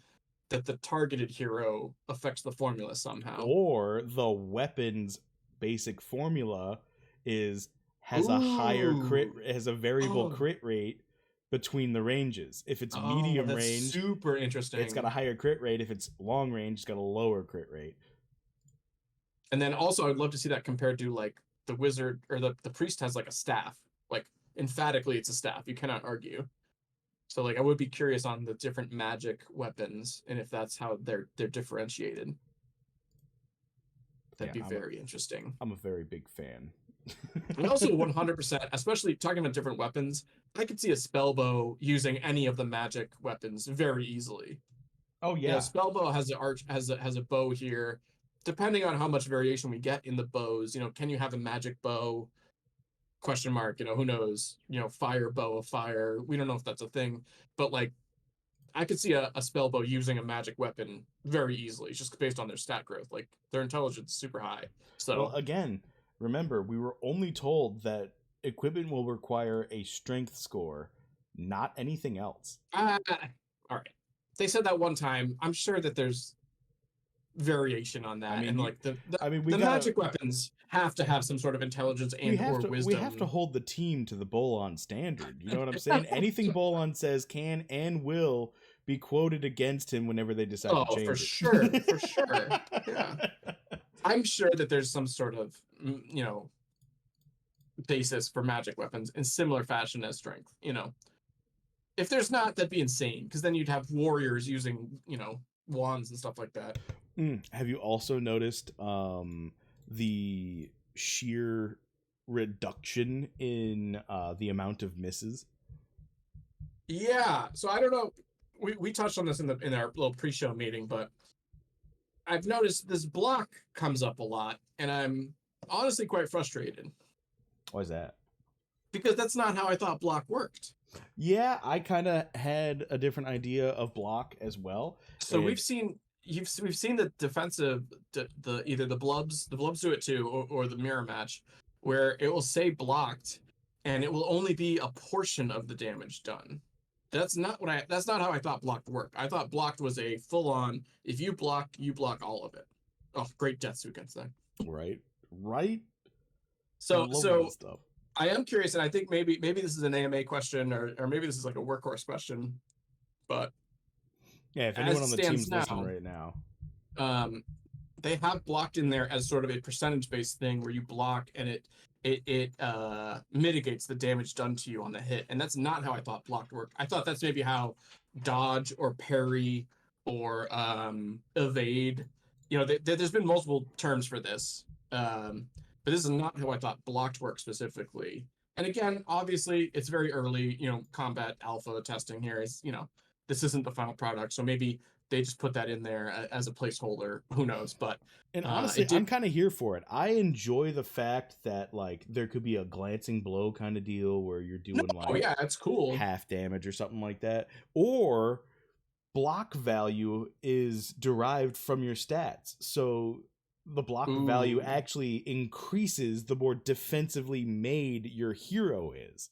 that the targeted hero affects the formula somehow. Or the weapon's basic formula is Ooh, has a variable oh, crit rate between the ranges. If it's oh, medium that's range, super it's got a interesting. higher crit rate. If it's long range, it's got a lower crit rate. And then also, I'd love to see that compared to like the wizard or the priest has like a staff. Like emphatically, it's a staff. You cannot argue. So like, I would be curious on the different magic weapons and if that's how they're differentiated. That'd Yeah, be very interesting. I'm a very big fan. And also 100%, especially talking about different weapons, I could see a spell bow using any of the magic weapons very easily. Oh yeah. Spell bow has a bow here. Depending on how much variation we get in the bows, can you have a magic bow? Question mark. Who knows? Fire bow of fire. We don't know if that's a thing, but like I could see a spell bow using a magic weapon very easily, just based on their stat growth. Like their intelligence is super high. Well, So again, remember we were only told that equipment will require a strength score, not anything else. all right. They said that one time. I'm sure that there's variation on I that, mean, and like the the, I mean, we the gotta magic weapons have to have some sort of intelligence and or we have to wisdom. hold the team to the Bolon standard. You know what I'm saying? Anything Bolon says can and will be quoted against him whenever they decide to Oh, for change sure, for sure. Yeah, it. I'm sure that there's some sort of basis for magic weapons in similar fashion as strength. If there's not, that'd be insane because then you'd have warriors using wands and stuff like that. Have you also noticed the sheer reduction in the amount of misses? Yeah, so I don't know. We touched on this in our little pre-show meeting, but I've noticed this block comes up a lot, and I'm honestly quite frustrated Why is that? because that's not how I thought block worked. Yeah, I kind of had a different idea of block as well. So And we've seen the defensive the either the blubs do it too, or the mirror match where it will say blocked and it will only be a portion of the damage done. That's not how I thought blocked worked. I thought blocked was a full on if you block all of it. Oh, great death sequence then. right, right. I So love so that stuff. I am curious, and I think maybe this is an AMA question, or maybe this is like a workhorse question, but Yeah, if as anyone it on the stands team's listening now, right now, um, they have blocked in there as sort of a percentage based thing where you block and it mitigates the damage done to you on the hit, and that's not how I thought blocked worked. I thought that's maybe how dodge or parry or evade. There's been multiple terms for this, but this is not how I thought blocked worked specifically. And again, obviously, it's very early. Combat alpha testing here is this isn't the final product, so maybe they just put that in there as a placeholder. Who knows? But And honestly, it did. I'm kind of here for it. I enjoy the fact that like there could be a glancing blow kind of deal where you're doing Oh like yeah, that's cool. half damage or something like that, or block value is derived from your stats. So the block value Ooh, actually increases the more defensively made your hero is.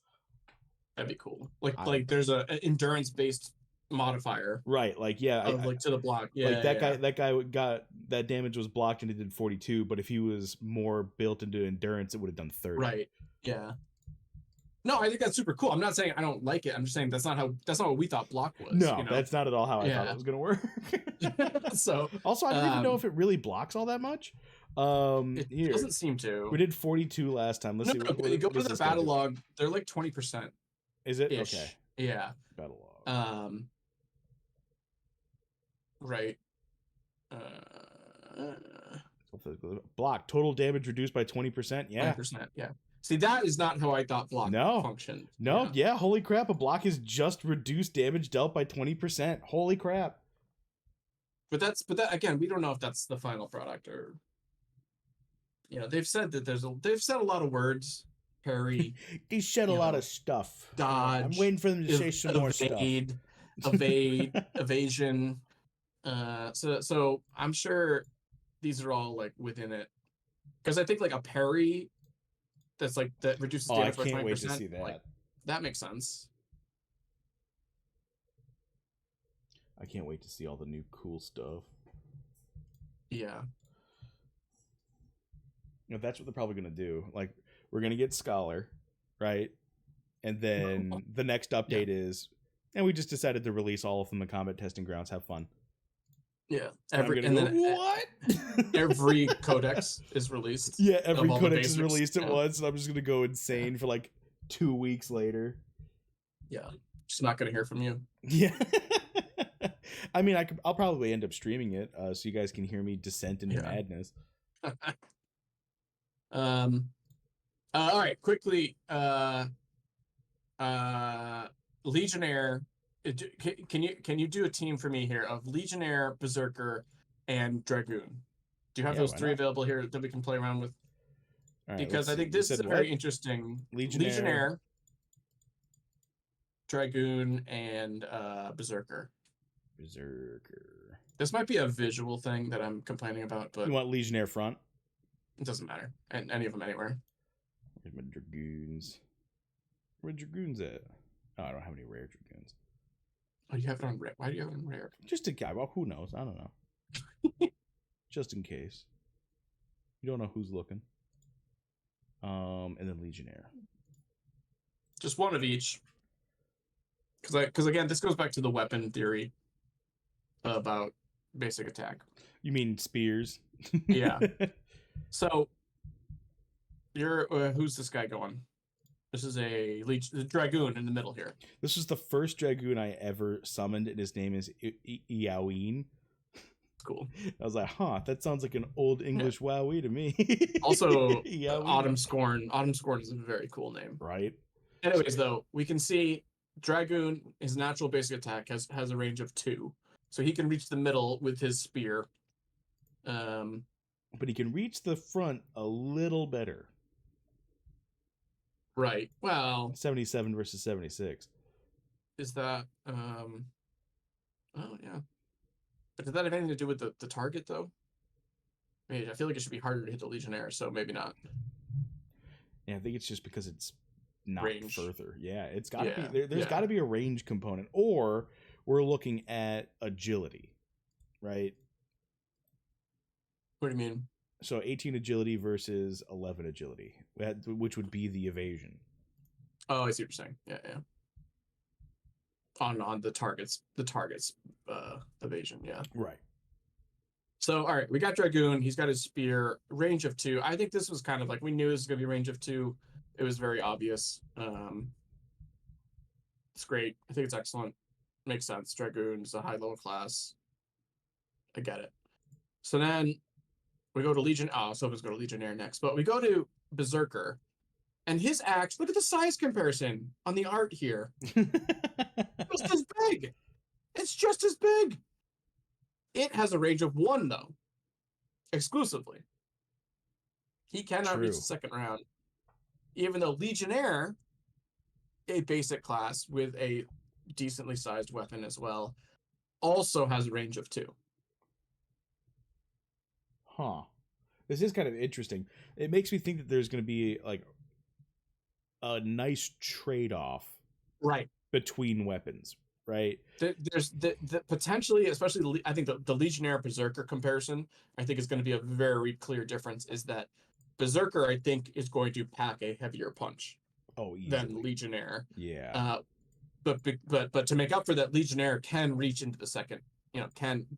that'd be cool. Like I, like there's a endurance based modifier right, like yeah, of like to the block. like Yeah, that yeah. guy got that damage was blocked and it did 42, but if he was more built into endurance it would have done 30. Right. Yeah. No, I think that's super cool. I'm not saying I don't like it. I'm just saying that's not what we thought block was, No, that's not at all how I thought it Yeah. was gonna work. So also, I don't even know if it really blocks all that much. it Here doesn't seem to. we did 42 last time. Let's see. Go to does the this guy battle do? log. They're like 20% Is it ish. okay? Yeah. Battle log. Right. Block total damage reduced by 20%. Yeah. 20%. Yeah. See, that is not how I thought block functioned. No. Yeah. Holy crap! A block is just reduced damage dealt by 20%. Holy crap! But that again, we don't know if that's the final product or. They've said that they've said a lot of words. Parry. They said a lot of stuff. Dodge. I'm waiting for them to say some more stuff. Evade, evasion. So I'm sure these are all like within it, because I think like a parry that's like that reduces damage by 20%. I can't wait to see that. Like, that makes sense. I can't wait to see all the new cool stuff. Yeah. That's what they're probably gonna do. Like, we're gonna get Scholar, right? And then the next update is, and we just decided to release all of them in Combat Testing Grounds. Have fun. Yeah. What? Every codex is released. Yeah, every codex is released at once, and I'm just gonna go insane for like 2 weeks later. Yeah. Just not gonna hear from you. Yeah. I mean, I'll probably end up streaming it, so you guys can hear me descent into madness. All right, quickly. Legionnaire. Can you do a team for me here of Legionnaire, Berserker, and Dragoon? Do you have those three available here that we can play around with? Right, because I think this is a very interesting Legionnaire, Dragoon, and Berserker. This might be a visual thing that I'm complaining about, but you want Legionnaire front? It doesn't matter. And any of them anywhere. Where's my Dragoons? Where Dragoons at? Oh, I don't have any rare Dragoons. Oh, you have it on rare. Why do you have it on rare? Just to guy. Well, who knows? I don't know. Just in case. You don't know who's looking. And then Legionnaire. Just one of each. Because again, this goes back to the weapon theory about basic attack. You mean spears? Yeah. So, you're who's this guy going? This is a Dragoon in the middle here. This is the first Dragoon I ever summoned, and his name is Yoween. Cool. I was like, that sounds like an old English Wowee to me. Also, Autumn Scorn. Autumn Scorn is a very cool name. Right. Anyways, though, we can see Dragoon, his natural basic attack has a range of 2. So he can reach the middle with his spear. But he can reach the front a little better. Right. Well, 77 versus 76. Is that oh yeah. But does that have anything to do with the target though? I mean, I feel like it should be harder to hit the Legionnaire, so maybe not. Yeah, I think it's just because it's not range. Further. Yeah, it's got to be there's got to be a range component, or we're looking at agility, right? What do you mean? So 18 agility versus 11 agility, which would be the evasion. Oh, I see what you're saying. Yeah. On the target's evasion, yeah. Right. So, all right, we got Dragoon. He's got his spear, range of 2. I think this was kind of like, we knew this was going to be range of 2. It was very obvious. It's great. I think it's excellent. Makes sense. Dragoon is a high-level class. I get it. So then we go to Legion. Oh, so let's go to Legionnaire next. But we go to Berserker. And his axe, look at the size comparison on the art here. Just as big. It's just as big. It has a range of 1 though, exclusively. He cannot reach the True. second round, even though Legionnaire, a basic class with a decently sized weapon as well, also has a range of 2. Huh. This is kind of interesting. It makes me think that there's going to be like a nice trade-off Right. between weapons, right? There's the potentially, especially I think the Legionnaire Berserker comparison, I think is going to be a very clear difference. Is that Berserker, I think, is going to pack a heavier punch Oh, than easily. Legionnaire. Yeah. Uh, but to make up for that, Legionnaire can reach into the second.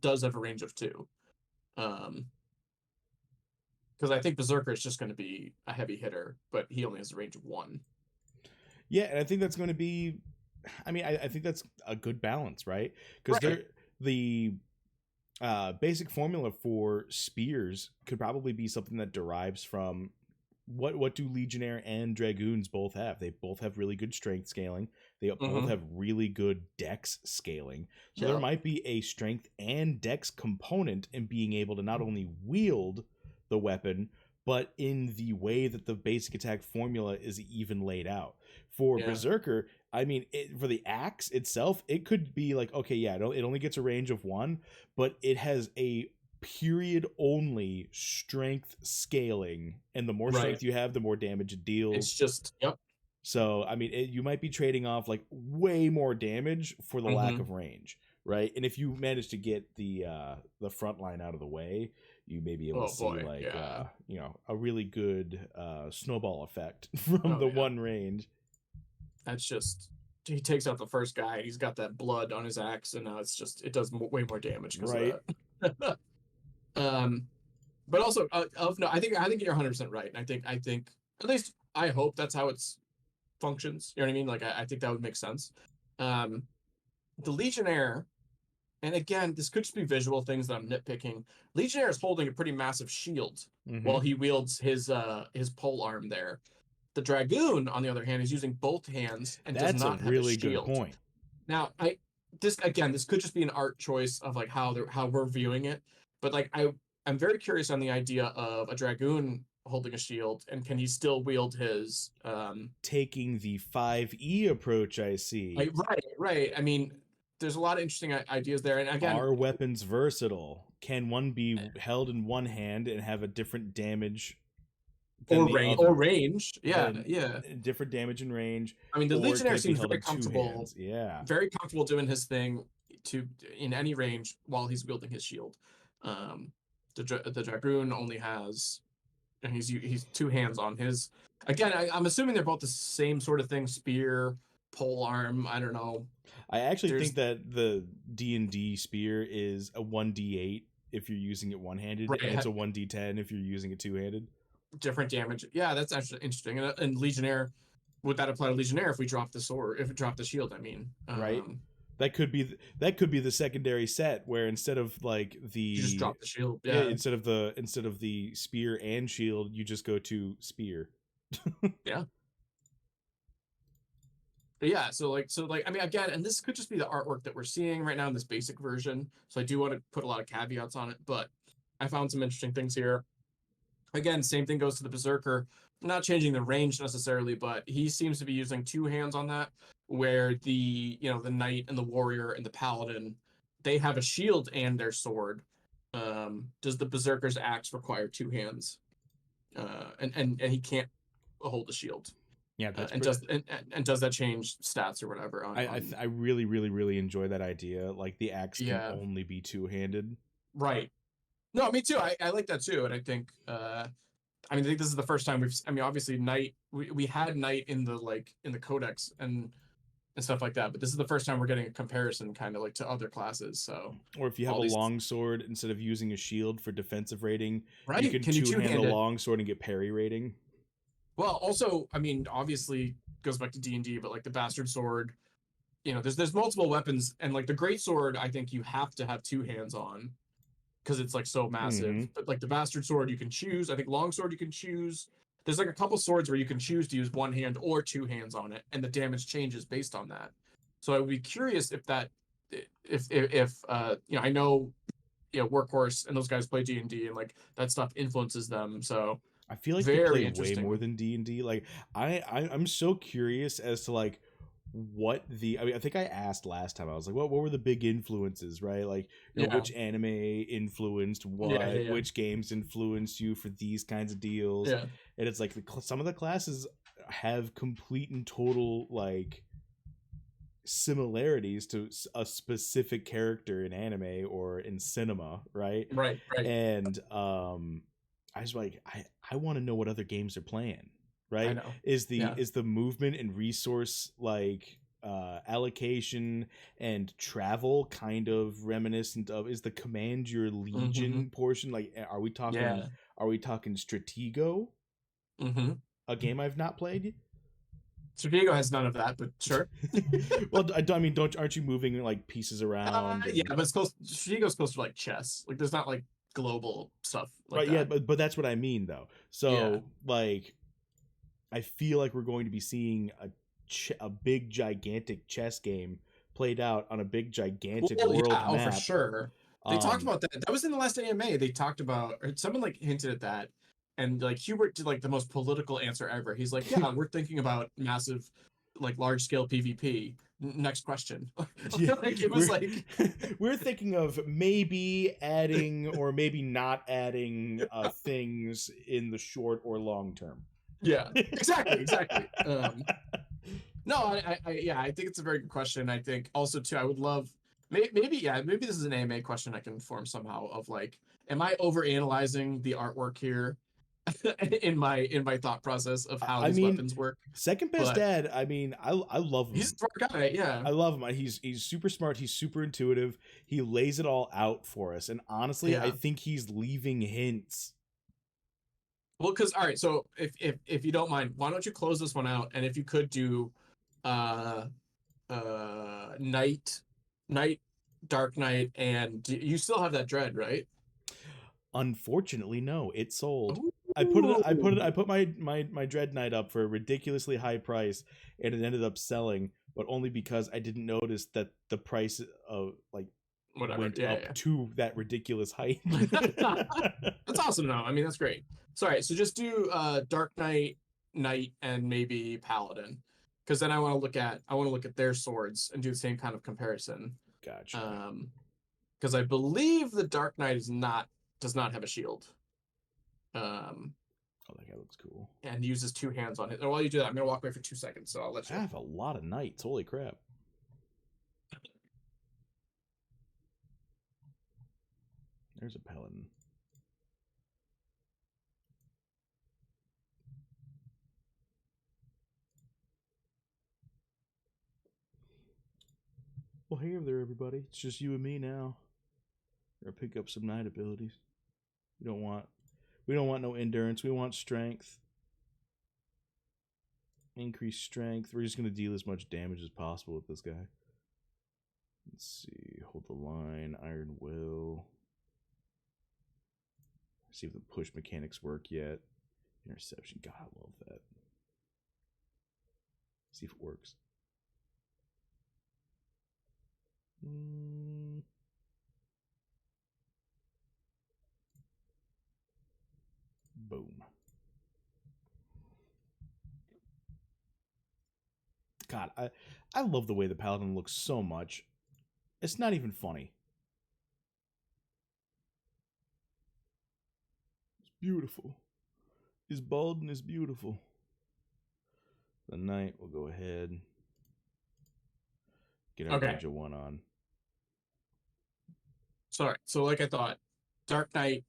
Does have a range of 2. Because I think Berserker is just going to be a heavy hitter, but he only has a range of 1. Yeah, and I think that's going to be. I mean, I think that's a good balance, right? Because Right. the basic formula for spears could probably be something that derives from what do Legionnaire and Dragoons both have? They both have really good strength scaling. They both have really good dex scaling. So there Yeah. might be a strength and dex component in being able to not only wield the weapon, but in the way that the basic attack formula is even laid out. For Yeah. Berserker, I mean, for the axe itself, it could be like, okay, yeah, it only gets a range of 1, but it has a period only strength scaling, and the more strength Right. you have, the more damage it deals. It's just yep. So I mean, you might be trading off like way more damage for the lack of range, right? And if you manage to get the front line out of the way, you may be able to see like yeah. a really good snowball effect from the one range. That's just he takes out the first guy and he's got that blood on his axe, and now it does way more damage because Right. of that. But also no, I think you're 100% right, and I think at least I hope that's how it's functions. You know what I mean? Like I think that would make sense. The Legionnaire, and again, this could just be visual things that I'm nitpicking. Legionnaire is holding a pretty massive shield while he wields his pole arm there. The Dragoon, on the other hand, is using both hands and does That's a not have a really good shield. point. Now, this could just be an art choice of like how we're viewing it, but like I'm very curious on the idea of a Dragoon holding a shield, and can he still wield his taking the 5e approach? I see. right. I mean, there's a lot of interesting ideas there, and again, are weapons versatile? Can one be held in one hand and have a different damage than the other? or range? Yeah. Different damage and range. I mean, the Or Legionnaire can it be seems held very in 2 comfortable. hands? Yeah. Very comfortable doing his thing in any range while he's wielding his shield. The Dragoon only has, and he's 2 hands on his. Again, I'm assuming they're both the same sort of thing: spear, pole arm. I don't know. I actually think that the D&D spear is a 1d8 if you're using it one-handed, and it's a 1d10 if you're using it two-handed. Different damage. Yeah, that's actually interesting. And Legionnaire, would that apply to Legionnaire if we drop the sword? If we drop the shield, I mean. Right. That could be the secondary set where instead of like you just drop the shield. Yeah. Instead of the spear and shield, you just go to spear. Yeah. But yeah, so I mean, again, and this could just be the artwork that we're seeing right now in this basic version. So I do want to put a lot of caveats on it, but I found some interesting things here. Again, same thing goes to the Berserker. Not changing the range necessarily, but he seems to be using 2 hands on that, where the Knight and the Warrior and the Paladin, they have a shield and their sword. Does the Berserker's axe require 2 hands? And he can't hold a shield. Yeah, that's and does that change stats or whatever? I really, really, really enjoy that idea. Like the axe can only be 2-handed. Right. No, me too. I like that too, and I think I think this is the first time obviously Knight, we had Knight in the Codex and stuff like that, but this is the first time we're getting a comparison kind of like to other classes. So, or if you have a long sword instead of using a shield for defensive rating, right? You can two-hand the long sword and get parry rating. Well, also, I mean, obviously goes back to D&D, but like the Bastard Sword, there's multiple weapons, and like the Great Sword, I think you have to have 2 hands on because it's like so massive. But like the Bastard Sword, you can choose. I think Longsword you can choose. There's like a couple swords where you can choose to use 1 hand or 2 hands on it, and the damage changes based on that. So I would be curious if I know Workhorse and those guys play D&D, and like that stuff influences them. So I feel like they play very way more interesting. than D&D. Like I'm so curious as to like what the I mean I think I asked last time. I was like, what were the big influences, right? Like, Yeah, which anime influenced yeah, what, yeah, which games influenced you for these kinds of deals. yeah, And it's like some of the classes have complete and total like similarities to a specific character in anime or in cinema, right? yeah. Right, right. And I was like, I want to know what other games are playing, I right? know. Is Yeah. the movement and resource like allocation and travel kind of reminiscent of, is the command your Hmm. legion portion like, Yeah. are we talking Stratego, Hmm. a game I've not played? Diego has none of that, but sure. Well, I mean, don't aren't you moving like pieces around Yeah, and but it's close. Diego's close to like chess. Like, there's not like global stuff like right? Yeah, that. but that's what I mean though. Yeah. So like, I feel like we're going to be seeing a big gigantic chess game played out on a big gigantic Well, world yeah, oh, for map. sure. They talked Um, about that. That was in the last AMA. They talked about, or someone like hinted at that, and like Hubert did like the most political answer ever. He's like, "Yeah, we're thinking about massive, like large scale PvP." Next question. yeah, Like it was we're like, we're thinking of maybe adding or maybe not adding things in the short or long term. yeah, exactly, exactly. No, yeah, I think it's a very good question. I think also too, I would love maybe yeah, maybe this is an AMA question I can form somehow of like, am I over analyzing the artwork here in my thought process of how I these mean, weapons work? second best But dad. I mean, I love he's him. a smart guy, yeah, I love him. He's super smart. He's super intuitive. He lays it all out for us. And honestly, I yeah. think he's leaving hints. Well, because all right, so if you don't mind, why don't you close this one out? And if you could do uh night, night, dark night, and you still have that dread, right? Unfortunately, no, it sold. I Ooh. put my Dread Knight up for a ridiculously high price, and it ended up selling, but only because I didn't notice that the price of like Whatever. went up Yeah, to that ridiculous height. yeah. That's awesome though. I mean, that's great. Sorry, so just do Dark Knight, Knight, and maybe Paladin. Because then I want to look at their swords and do the same kind of comparison. Gotcha. Um, because I believe the Dark Knight does not have a shield. Um, Oh, that guy looks cool. and uses two hands on it. And while you do that, I'm gonna walk away for 2 seconds, so I'll let I you. have a lot of knights. Holy crap. There's a paladin. Well, hey there, everybody. It's just you and me now. We're gonna pick up some knight abilities. We don't want we don't want no endurance. We want strength. Increase strength. We're just gonna deal as much damage as possible with this guy. Let's see. Hold the line. Iron Will. See if the push mechanics work yet. Interception. God, I love that. See if it works. Boom. God, I love the way the paladin looks so much. It's not even funny. It's beautiful. His balding is beautiful. The knight will go ahead. Get our Okay. range of one on. Sorry. So like I thought, Dark Knight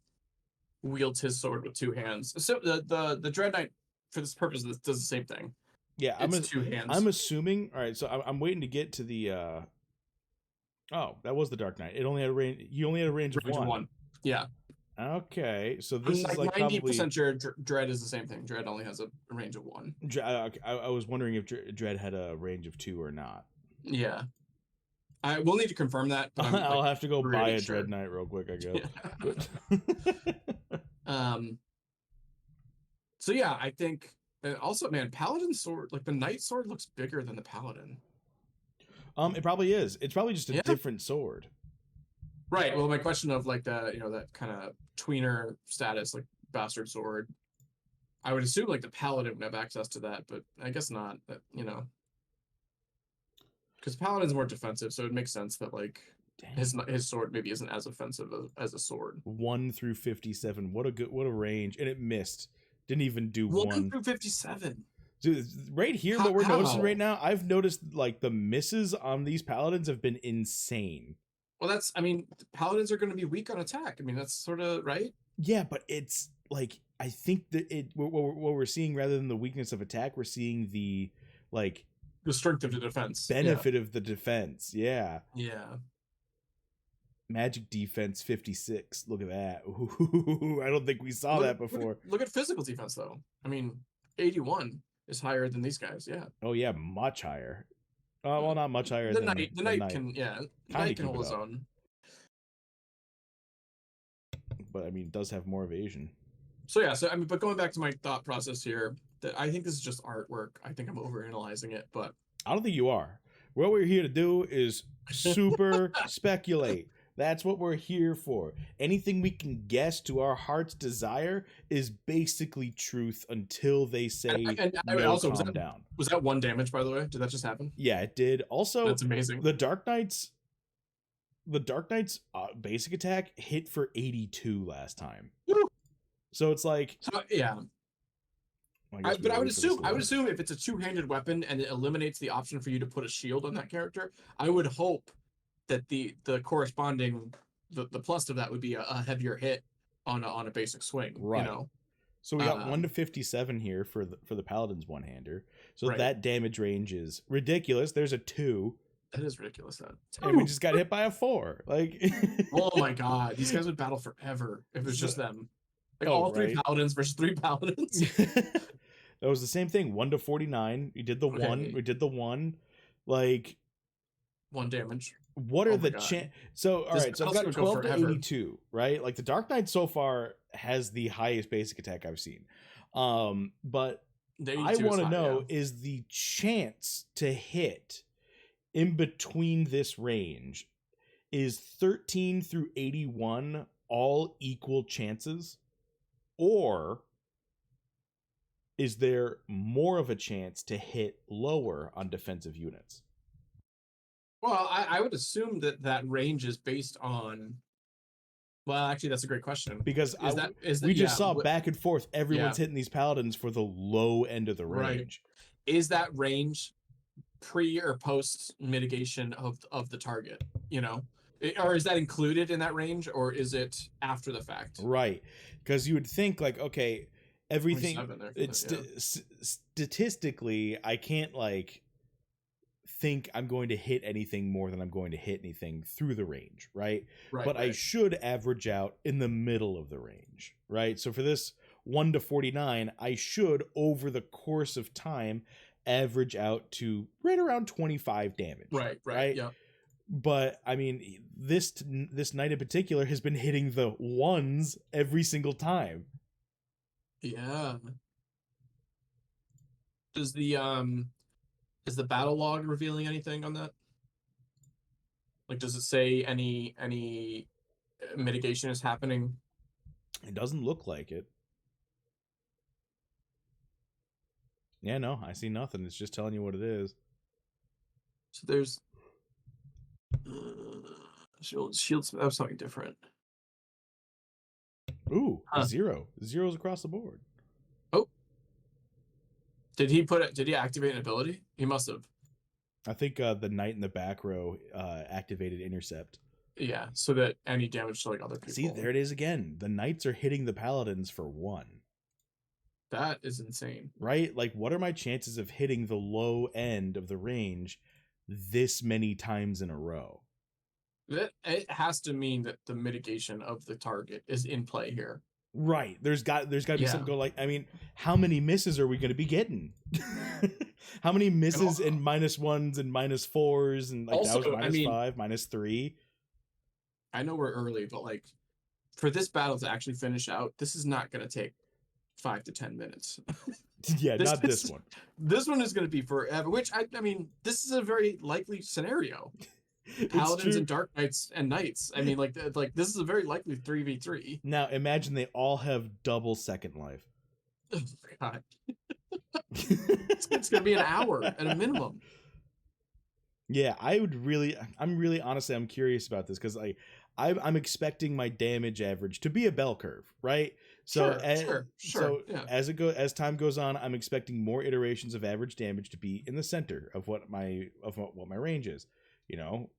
wields his sword with two hands. So the Dread Knight, for this purpose, does the same thing. Yeah, It's two I'm hands. assuming. All right, so I'm waiting to get to the. Oh, that was the Dark Knight. It only had a range. He only had a range of Range of one. one. Yeah. Okay, so I'm this is like like probably. 90% sure Dread is the same thing. Dread only has a range of one. I was wondering if Dread had a range of two or not. Yeah. I will need to confirm that, but I'm I'll like have to go buy pretty a Dread sure. Knight real quick, I guess. Yeah. um so yeah, I think and also man, Paladin sword, like the Knight sword looks bigger than the Paladin. It probably is. It's probably just a Yeah. different sword. Right. Well, my question of like the that kind of tweener status, like bastard sword, I would assume like the paladin would have access to that, but I guess not. But because paladin's more defensive, so it makes sense that like Dang. his sword maybe isn't as offensive as a sword. 1 through 57. What a range. And it missed. Didn't even do 1 one. through 57. Dude, right here, How? what we're noticing right How? now, I've noticed like the misses on these paladins have been insane. Well, I mean, paladins are going to be weak on attack. I mean, that's sort of right. Yeah, but it's like I think that what we're seeing rather than the weakness of attack, we're seeing the like The strength of the defense. Yeah. benefit of the defense. Yeah. Yeah. Magic defense 56. Look at that. Ooh, I don't think we saw that before. Look at physical defense though. I mean, 81 is higher than these guys. Yeah. Oh yeah, much higher. Well, not much higher The than knight. The the knight can. Yeah. The Kinda knight can keep hold it his up. own. But I mean, it does have more evasion. So yeah. So I mean, but going back to my thought process here, that I think this is just artwork. I think I'm overanalyzing it, but I don't think you are. What we're here to do is super speculate. That's what we're here for. Anything we can guess to our heart's desire is basically truth until they say I no, also calm down. was that 1 damage, by the way? Did that just happen? Yeah, it did. Also, That's amazing. the Dark Knight's basic attack hit for 82 last time. Woo! So it's like, So, yeah. But I would assume if it's a two-handed weapon and it eliminates the option for you to put a shield on that character, I would hope that the corresponding the plus of that would be a heavier hit on a basic swing. Right. So we got 1 to 57 here for the Paladin's one-hander. So right. that damage range is ridiculous. There's a 2. That is ridiculous. And we just got hit by a 4. Like, oh my god, these guys would battle forever if it was just them. Like all right? 3 paladins versus 3 paladins. That was the same thing. 1 to 49. We did the 1. We did the 1. Like 1 damage. What are the So all right, so I've got 12 to 82, right? Like the Dark Knight so far has the highest basic attack I've seen. But I want to know, is the chance to hit in between this range is 13 through 81 all equal chances, or is there more of a chance to hit lower on defensive units? Well, I would assume that range is based on. Well, actually, that's a great question. Because we just saw back and forth. Everyone's hitting these paladins for the low end of the range. Right. Is that range pre or post mitigation of the target? Or is that included in that range, or is it after the fact? Right, because you would think like, okay, everything. It's statistically, I can't like think I'm going to hit anything more than I'm going to hit anything through the range, right? But I should average out in the middle of the range, right? So for this 1 to 49, I should, over the course of time, average out to right around 25 damage. Right. Yeah. But I mean, this knight in particular has been hitting the 1s every single time. Yeah. Does the is the battle log revealing anything on that? Like, does it say any mitigation is happening? It doesn't look like it. Yeah, no, I see nothing. It's just telling you what it is. So there's shields. That was something different. Ooh, 0. Zeros across the board. Oh, did he activate an ability? He must have. I think the knight in the back row activated intercept. Yeah, so that any damage to like other people. See, there it is again. The knights are hitting the paladins for 1. That is insane. Right? Like, what are my chances of hitting the low end of the range this many times in a row? It has to mean that the mitigation of the target is in play here. Right. There's got to be something like, I mean, how many misses are we going to be getting? How many misses and -1s and -4s and like also, that was -5, -3? I know we're early, but like for this battle to actually finish out, this is not going to take 5 to 10 minutes. Yeah, not this one. This one is going to be forever, which I mean, this is a very likely scenario. It's paladins true. and dark knights and knights. I mean, like this is a very likely 3v3. Now imagine they all have double second life. Oh God, it's gonna be an hour at a minimum. Yeah, I'm really honestly, I'm curious about this because I'm expecting my damage average to be a bell curve, right? So, Sure. Yeah. as time goes on, I'm expecting more iterations of average damage to be in the center of what my range is. You know,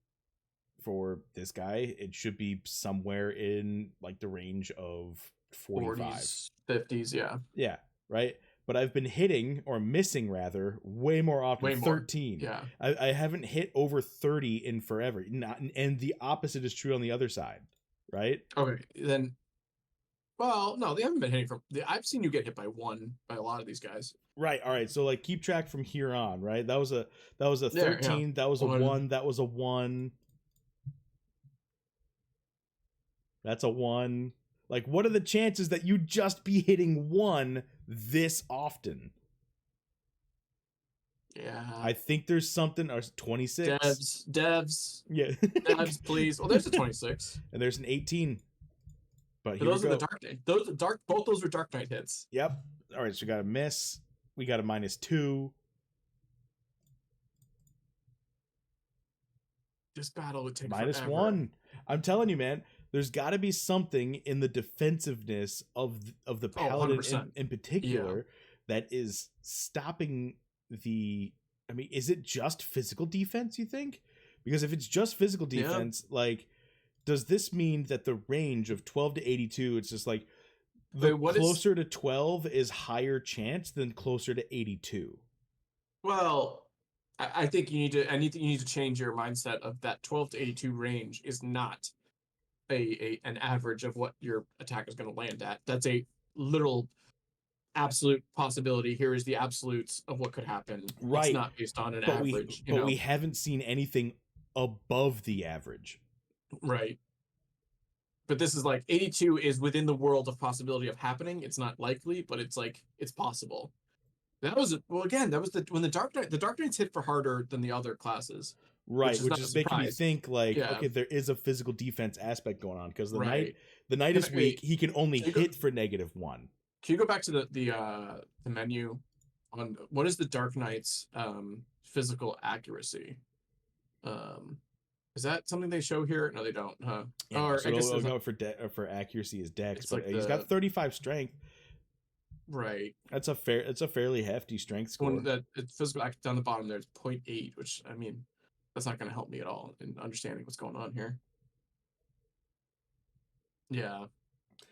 for this guy, it should be somewhere in like the range of 45. 40s, 50s. Yeah. Yeah, right. But I've been hitting or missing rather way more often. Way more. 13. Yeah. I haven't hit over 30 in forever. And the opposite is true on the other side, right? Okay. Then. Well, no, they haven't been hitting from. I've seen you get hit by one by a lot of these guys. Right. All right. So like keep track from here on, right? That was a There, yeah. 13, that was a One. 1, that was a 1. That's a 1. Like what are the chances that you just be hitting 1 this often? Yeah. I think there's something or 26. Devs. Yeah. Devs, please. Well, there's a 26. And there's an 18. But here those are the dark knight. Those dark. Both those were dark knight hits. Yep. All right. So we got a miss. We got a -2. This battle would take -1. I'm telling you, man. There's got to be something in the defensiveness of the paladin in particular that is stopping the. I mean, is it just physical defense? You think? Because if it's just physical defense, like, does this mean that the range of 12 to 82? It's just like the closer to 12 is higher chance than closer to 82. Well, I think you need to change your mindset of that 12 to 82 range is not an average of what your attack is going to land at. That's a literal absolute possibility. Here is the absolutes of what could happen. Right. It's not based on an average. But we haven't seen anything above the average. Right. But this is like 82 is within the world of possibility of happening. It's not likely, but it's like it's possible. That was again, that was when the Dark Knights hit for harder than the other classes. Right, which is making me think like, okay, there is a physical defense aspect going on because the knight is weak. He can only hit for -1. Can you go back to the menu on what is the Dark Knight's physical accuracy? Is that something they show here? No, they don't, huh? Yeah, or so I guess go for accuracy is Dex, but like he's got 35 strength. Right. That's a fairly hefty strength score. That physical down the bottom there is 0.8, which I mean, that's not going to help me at all in understanding what's going on here. Yeah.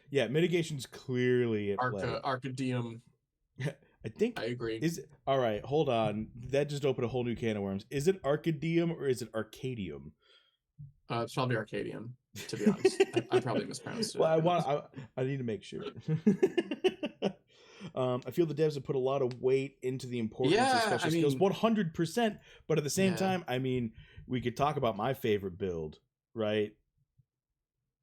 Yeah, mitigation's clearly at play. Arcadium. I think I agree. Is all right. Hold on, that just opened a whole new can of worms. Is it Arcadium or is it Arcadium? It's probably Arcadium. To be honest, I probably mispronounced it. Well, I need to make sure. I feel the devs have put a lot of weight into the importance of special skills, 100%. But at the same time, I mean, we could talk about my favorite build, right?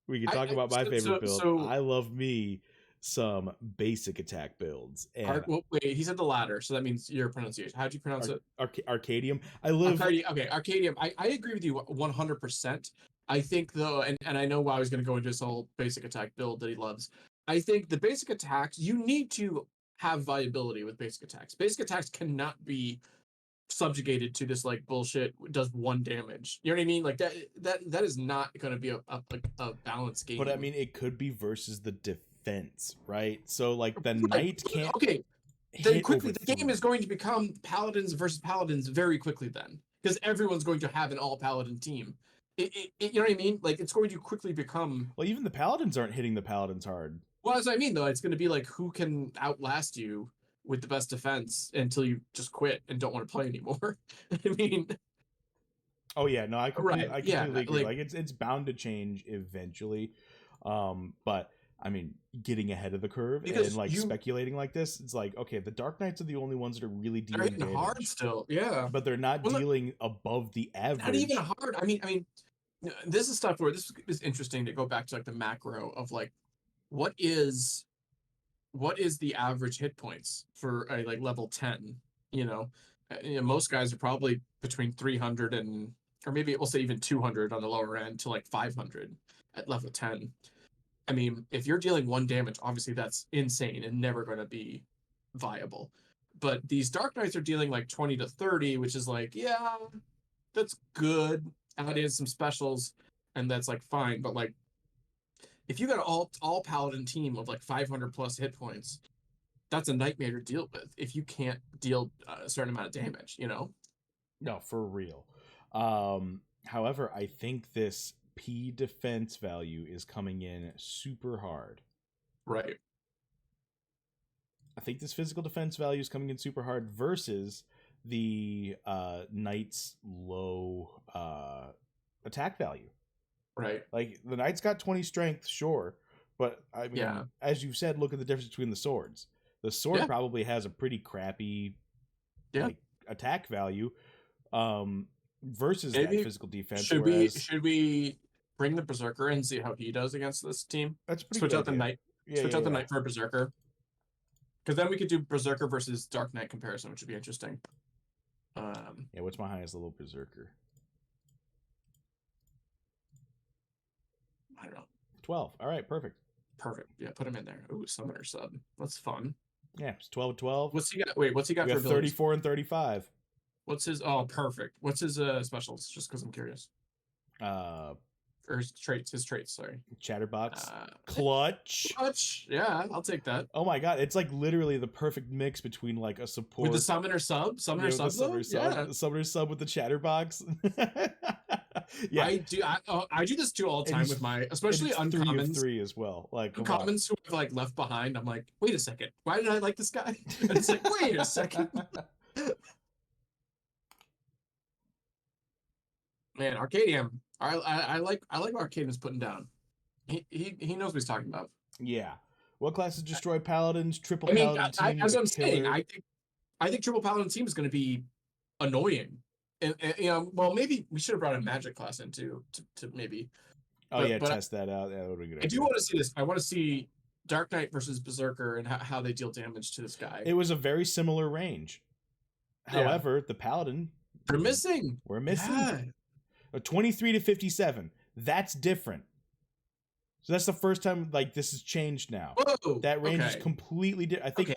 We could talk about my favorite build. I love me some basic attack builds. And wait, he said the latter, so that means your pronunciation. How'd you pronounce it? Arcadium. Okay, Arcadium. I agree with you 100%. I think though, and I know Wowie's going to go into his whole basic attack build that he loves. I think the basic attacks, you need to have viability with basic attacks. Basic attacks cannot be subjugated to this like bullshit does 1 damage. You know what I mean? Like that is not going to be a balanced game. But I mean, it could be versus the defense, right? So like the knight can't. Okay. Then quickly, the game is going to become paladins versus paladins very quickly then, because everyone's going to have an all paladin team. You know what I mean? Like it's going to quickly become. Well, even the paladins aren't hitting the paladins hard. Well, that's what I mean, though. It's going to be like who can outlast you with the best defense until you just quit and don't want to play anymore. I mean. Oh yeah, no, I completely agree. Like it's bound to change eventually, but I mean, getting ahead of the curve and like speculating like this, it's like okay, the Dark Knights are the only ones that are really dealing damage. Hard still, yeah, but they're not dealing above the average. Not even hard. I mean, this is stuff where this is interesting to go back to like the macro of like what is the average hit points for a like level 10. Most guys are probably between 300 and or maybe we'll say even 200 on the lower end to like 500 at level 10. I mean, if you're dealing 1 damage, obviously that's insane and never going to be viable. But these Dark Knights are dealing like 20 to 30, which is like, yeah, that's good. Add in some specials, and that's like fine. But like, if you got an all paladin team of like 500 plus hit points, that's a nightmare to deal with if you can't deal a certain amount of damage, you know? No, for real. However, I think this P defense value is coming in super hard. Right. I think this physical defense value is coming in super hard versus the Knight's low attack value. Right. Like, the Knight's got 20 strength, sure, but I mean, as you've said, look at the difference between the swords. The sword probably has a pretty crappy like attack value versus that physical defense. Should we bring the Berserker and see how he does against this team? That's pretty Switch good out the Knight. Switch out the Knight for a Berserker. Because then we could do Berserker versus Dark Knight comparison, which would be interesting. Yeah, what's my highest level Berserker? I don't know. 12. All right, perfect. Perfect. Yeah, put him in there. Ooh, Summoner sub. That's fun. Yeah, it's 12-12. What's he got? Wait, what's he got for 34 and 35. What's his? Oh, perfect. What's his specials? Just because I'm curious. Or his traits. His traits. Sorry. Chatterbox. Clutch. Clutch. Yeah, I'll take that. Oh my god, it's like literally the perfect mix between like a support with the Summoner sub. Summoner sub. The Summoner sub with the Chatterbox. Yeah, I do this too all the time with my, especially uncommons. 3 as well. Like uncommons who have like left behind. I'm like, wait a second, why did I like this guy? And it's like, wait a second. Man, Arcadium. I like what Arcadium's putting down. He knows what he's talking about. Yeah. What classes destroy paladins? Triple paladin team. As I'm saying, I think triple paladin team is going to be annoying. And you know, well, maybe we should have brought a magic class in too, to maybe. Test that out. Yeah, that would be good. I do want to see this. I want to see Dark Knight versus Berserker and how they deal damage to this guy. It was a very similar range. However, the paladin, we're missing. We're missing. A 23 to 57. That's different. So that's the first time like this has changed now. Whoa, that range is completely different. I think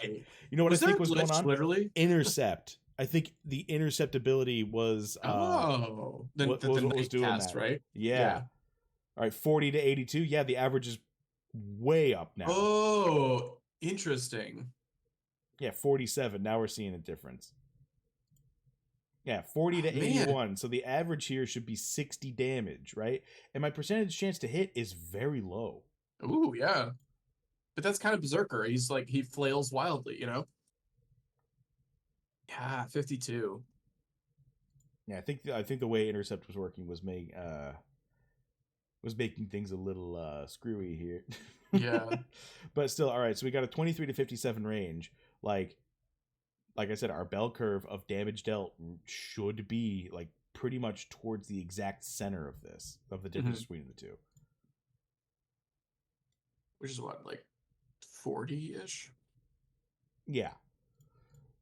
you know what was I think was going on? Literally? Intercept. I think the intercept ability was what was doing that, right? Yeah. All right, 40 to 82. Yeah, the average is way up now. Oh, interesting. Yeah, 47. Now we're seeing a difference. Yeah, 40 to 81. Man. So the average here should be 60 damage, right? And my percentage chance to hit is very low. Ooh, yeah. But that's kind of Berserker. He's like, he flails wildly, you know? Yeah, 52. Yeah, I think the way intercept was working was making things a little screwy here. Yeah. But still, all right, so we got a 23 to 57 range. Like I said, our bell curve of damage dealt should be like pretty much towards the exact center of this, of the difference between the two. Which is what, like 40-ish? Yeah.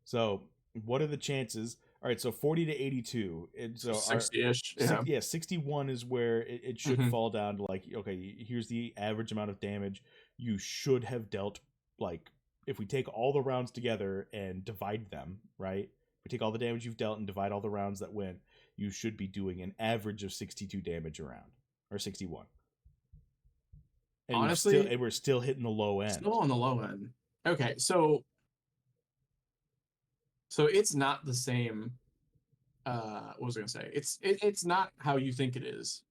So what are the chances? All right, so 40 to 82. So 60-ish. Yeah, 61 is where it should fall down to like, okay, here's the average amount of damage you should have dealt. Like, if we take all the rounds together and divide them, right? If we take all the damage you've dealt and divide all the rounds that went, you should be doing an average of 62 damage a round, or 61. And honestly, we're still hitting the low end. Still on the low end. Okay, so it's not the same. What was I gonna say? It's not how you think it is,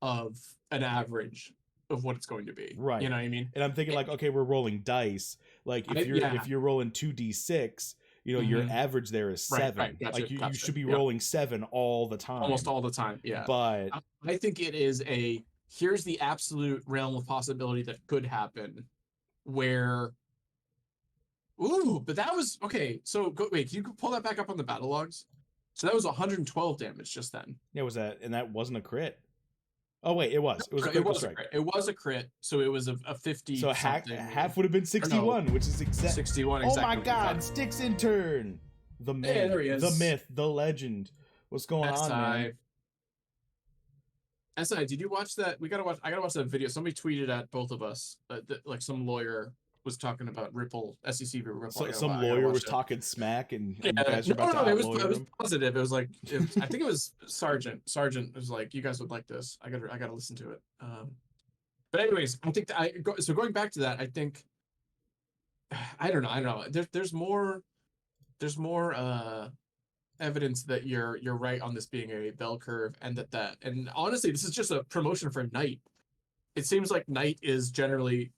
of an average of what it's going to be. Right. You know what I mean? And I'm thinking like, okay, we're rolling dice. Like if you're rolling 2d6, you know, your average there is 7. Right. Gotcha, like you should be rolling 7 all the time. Almost all the time. Yeah. But I think it is here's the absolute realm of possibility that could happen where but that was okay. So wait, can you pull that back up on the battle logs? So that was 112 damage just then. Yeah, was that, and that wasn't a crit. Oh wait, it was. It was a critical strike. It was a crit, so it was a 50. So half would have been 61, which is 61. Oh my God, Sticks intern, the man, the myth, the legend. What's going on, man? SI, did you watch that? We gotta watch. I gotta watch that video. Somebody tweeted at both of us that like some lawyer was talking about Ripple SEC Ripple. So some I gotta lawyer was watch it. talking smack, and Yeah, you guys are no, about to no, out-lawyer it was him. positive. It was like I think it was Sergeant. Sergeant was like, "You guys would like this. I gotta listen to it." But anyways, I think so. Going back to that, I think I don't know. I don't know. There's more evidence that you're right on this being a bell curve, and and honestly, this is just a promotion for Knight. It seems like Knight is generally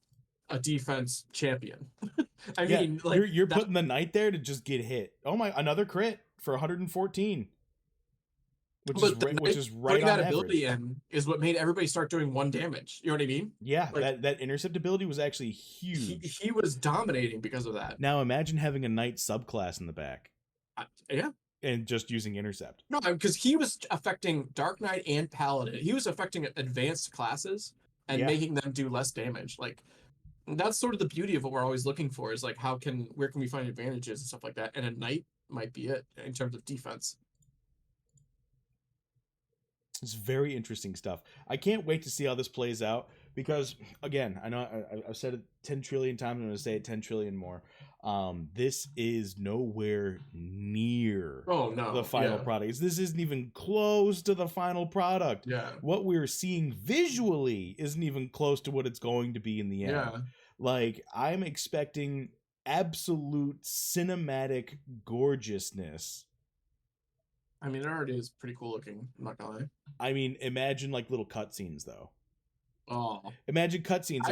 a defense champion. I Yeah, mean, like you're that, putting the knight there to just get hit. Oh my, another crit for 114, but which is right putting on that average. ability in is what made everybody start doing 1 damage. You know what I mean? Yeah, Like that intercept ability was actually huge. he was dominating because of that. Now imagine having a knight subclass in the back Yeah. and just using intercept. No, because he was affecting Dark Knight and Paladin. He was affecting advanced classes and Yeah, making them do less damage. Like that's sort of the beauty of what we're always looking for is like where can we find advantages and stuff like that. And a Knight might be it in terms of defense. it's very interesting stuff. I can't wait to see how this plays out because, again, I know I've said it 10 trillion times. I'm going to say it 10 trillion more. This is nowhere near Oh no, the final yeah. product. This isn't even close to the final product. Yeah. What we're seeing visually isn't even close to what it's going to be in the end. Yeah. Like, I'm expecting absolute cinematic gorgeousness. I mean, it already is pretty cool looking. I'm not gonna lie. I mean, imagine like little cutscenes though. Oh, Imagine cutscenes.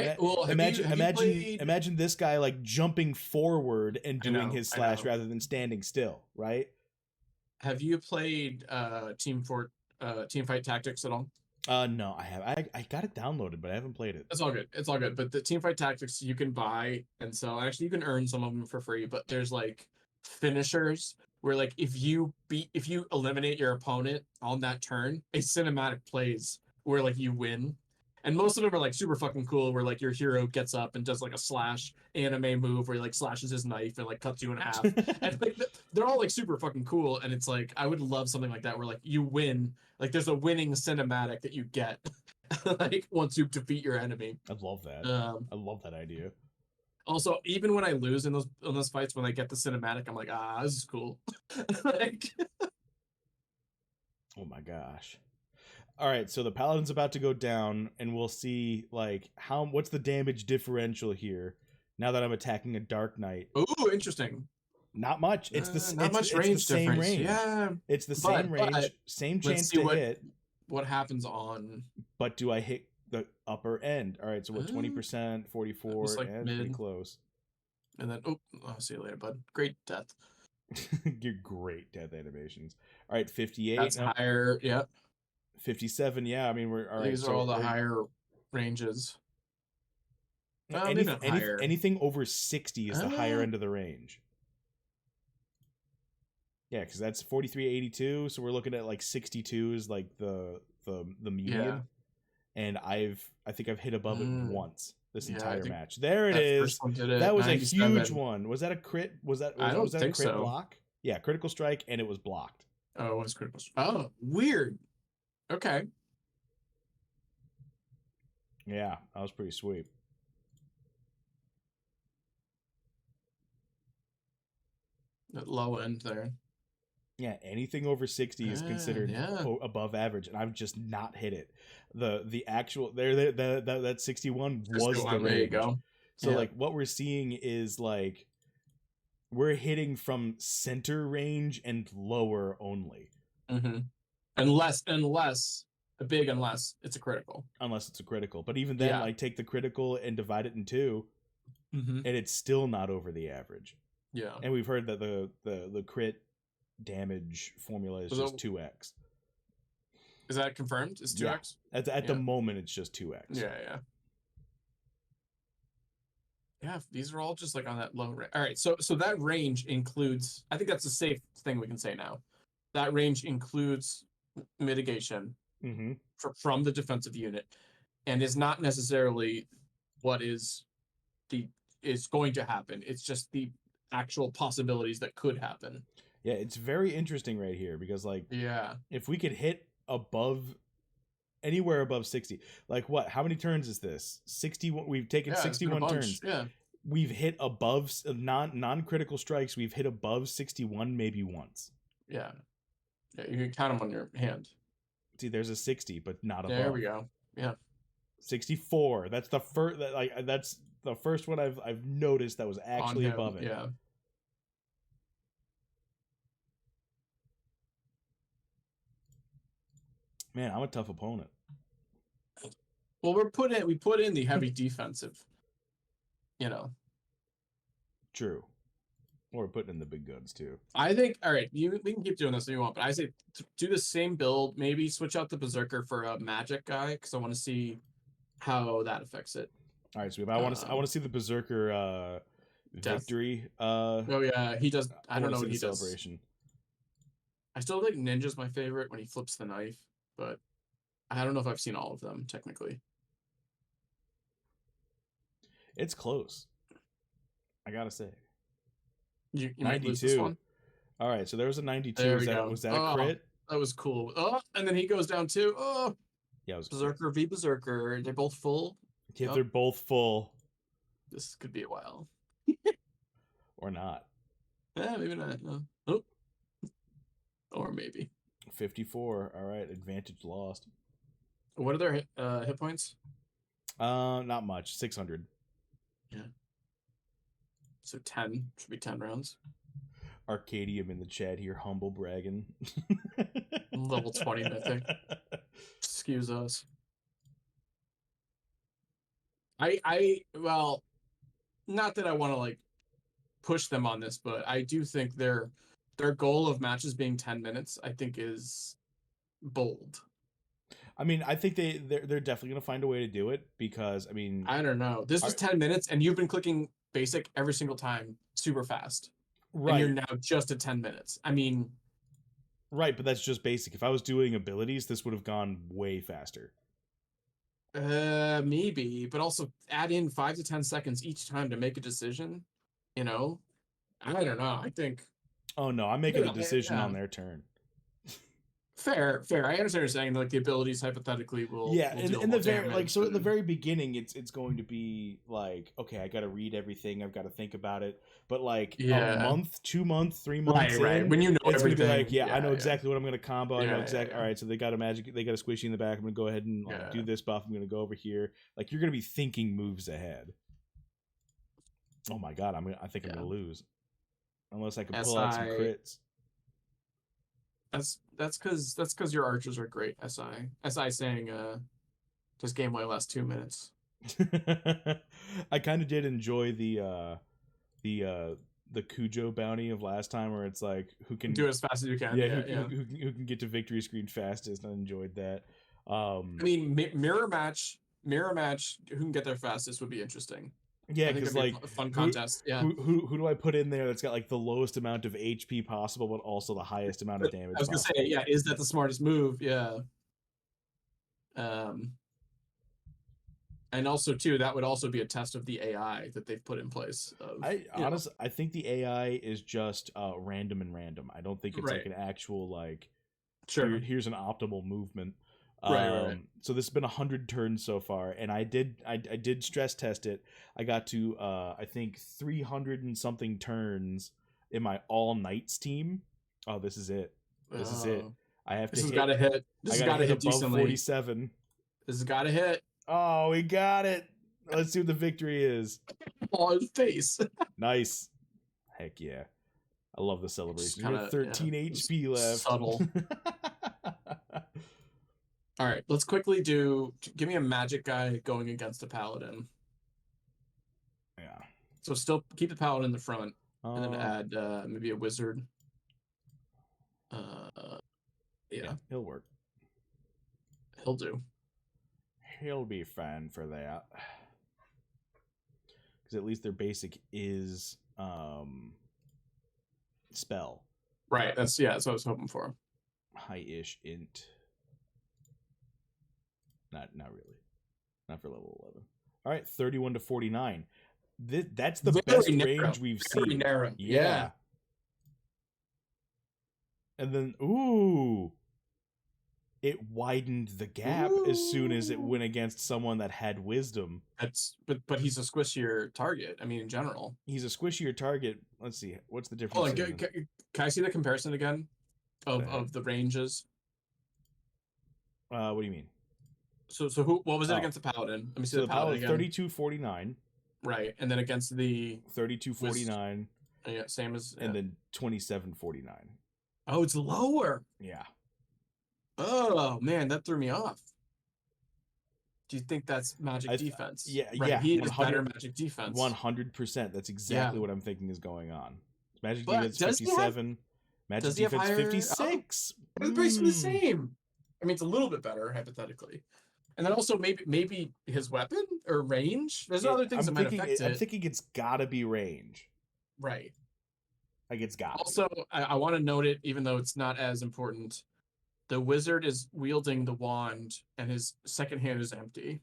Imagine this guy like jumping forward and doing his slash rather than standing still, right? Have you played Team Fight Tactics at all? No, I have. I got it downloaded, but I haven't played it. It's all good. It's all good. But the Team Fight Tactics you can buy and sell. Actually, you can earn some of them for free. But there's like finishers where like if you eliminate your opponent on that turn, a cinematic plays where like you win. And most of them are like super fucking cool where like your hero gets up and does like a slash anime move where he like slashes his knife and like cuts you in half. And like they're all like super fucking cool. And it's like I would love something like that where like you win, like there's a winning cinematic that you get like once you defeat your enemy. I love that. I love that idea. Also, even when I lose in those fights, when I get the cinematic, I'm like, this is cool. Like, oh my gosh. All right, so the paladin's about to go down, and we'll see like what's the damage differential here. Now that I'm attacking a Dark Knight. Ooh, interesting. Not much. It's not much range difference. Range. Yeah, it's the same range, same chance to hit. What happens on? But do I hit the upper end? All right, so what? 20%, 44, like and mid. pretty close. And then I'll see you later, bud. Great death. You're great death animations. All right, 58. That's higher. Yep. 57. Yeah, I mean we're all right. These are all the higher ranges. Anything over 60 is the higher end of the range. Yeah, because that's 4382, so we're looking at like 62 is like the median. Yeah. And I think I've hit above it once this entire match. There it is. That was 97. A huge one. Was that a crit? Was that a crit block? Yeah, critical strike, and it was blocked. Oh, it was critical strike. Oh, weird. Okay. Yeah, that was pretty sweet. That low end there. Yeah, anything over 60 is considered above average, and I've just not hit it. The actual that 61 was the range. There you go. So like what we're seeing is like we're hitting from center range and lower only. Mm-hmm. Unless it's a critical. Unless it's a critical, but even then, like take the critical and divide it in two, and it's still not over the average. Yeah, and we've heard that the crit damage formula is just 2x. Is that confirmed? Is 2x? At the moment, it's just 2x. Yeah. These are all just like on that low range. All right, so that range includes. I think that's a safe thing we can say now. That range includes mitigation from the defensive unit, and is not necessarily what is going to happen. It's just the actual possibilities that could happen. Yeah, it's very interesting right here because like if we could hit above anywhere above 60. Like what? How many turns is this? 61. We've taken Yeah, it's been a 61 bunch. turns. Yeah. We've hit above non-critical strikes. We've hit above 61 maybe once. Yeah. Yeah, you can count them on your hand. See, there's a 60, but not above. There we go. Yeah. 64. That's the first. That's the first one I've noticed that was actually On him, above it. yeah. Man, I'm a tough opponent. Well, we put in the heavy defensive. You know. True. Or we're putting in the big guns too. I think all right, we can keep doing this if you want, but I say do the same build, maybe switch out the berserker for a magic guy because I want to see how that affects it. All right, so I want to see the berserker victory. Oh yeah, he does. I don't know what he does. Celebration. I still think Ninja's my favorite when he flips the knife, but I don't know if I've seen all of them technically. It's close. I gotta say. You might lose this one. All right, so there was a 92. There we go. Was that a crit? That was cool. Oh, and then he goes down too. Oh, yeah, it was Berserker v Berserker. They're both full. Yeah, they're both full. This could be a while. Or not. Maybe not. No. Oh. Or maybe. 54. All right, advantage lost. What are their hit points? Not much. 600. Yeah. So 10 should be 10 rounds. Arcadium in the chat here, humble bragging. Level 20 mythic. Excuse us. Well, not that I want to like push them on this, but I do think their goal of matches being 10 minutes, I think is bold. I mean, I think they're definitely gonna find a way to do it because I mean, I don't know. This was 10 minutes, and you've been clicking basic every single time, super fast. Right. And you're now just at 10 minutes. I mean, right, but that's just basic. If I was doing abilities, this would have gone way faster. Maybe, but also add in 5 to 10 seconds each time to make a decision. You know, I don't know. I think. Oh no, I'm making a decision on their turn. Fair. I understand what you're saying. Like the abilities hypothetically will. Yeah, will in the very like so at the very beginning, it's going to be like, okay, I got to read everything. I've got to think about it. But like a month, 2 months, 3 months, right. When you know it's everything, gonna be like, I know exactly what I'm gonna combo. I know exactly. Yeah. All right, so they got a magic. They got a squishy in the back. I'm gonna go ahead and do this buff. I'm gonna go over here. Like you're gonna be thinking moves ahead. Oh my god, I think I'm gonna lose, unless I can pull out some crits. That's because your archers are great. SI saying this game might last 2 minutes. I kind of did enjoy the Cujo bounty of last time, where it's like who can do it as fast as you can. Who can get to victory screen fastest. I enjoyed that. I mean, mirror match. Who can get there fastest would be interesting. Yeah, because like a fun contest. Who do I put in there that's got like the lowest amount of HP possible, but also the highest amount of damage? I was gonna say, is that the smartest move? Yeah. And also too, that would also be a test of the AI that they've put in place. Honestly, I think the AI is just random. I don't think it's like an actual like. Sure. Here's an optimal movement. Right. So this has been 100 turns so far, and I did stress test it. I got to I think 300 and something turns in my all knights team. Oh, this is it. This is it. I have to. This has got to hit. This has got to hit above decently. 47. This has got to hit. Oh, we got it. Let's see what the victory is. Oh, his face. Nice. Heck yeah. I love the celebration. You have 13 HP left. Subtle. All right, let's quickly give me a magic guy going against a paladin. Yeah. So still keep the paladin in the front, and then add maybe a wizard. Yeah, he'll work. He'll do. He'll be fine for that. Because at least their basic is spell. Right. That's what I was hoping for. High-ish int. Not really. Not for level 11. All right, 31 to 49. That's the best range we've seen. Narrow. Yeah. And then, ooh. it widened the gap as soon as it Ooh. went against someone that had wisdom. But he's a squishier target. I mean, in general. He's a squishier target. Let's see, what's the Hold difference on, in can I see the comparison again what the heck? of the ranges? What do you mean? So what was it Oh, against the paladin? Let me see so the the paladin paladin again. 3249, Right, and then against the 3249, yeah, same as and then 2749. oh, it's lower. Yeah. Oh man, that threw me off. Do you think that's magic I th- defense? yeah, Right, yeah, he has better 100 magic defense. 100%. That's Yeah, exactly what I'm thinking is going on. Magic but defense 57, magic does he have defense higher? Oh, 56. they're basically the same. I mean, it's a little bit better hypothetically. And then also maybe his weapon or range. There's other things that might affect I'm it. thinking it's got to be range. Right. Like it's got to be. Also, I want to note it, even though it's not as important. The wizard is wielding the wand, and his second hand is empty.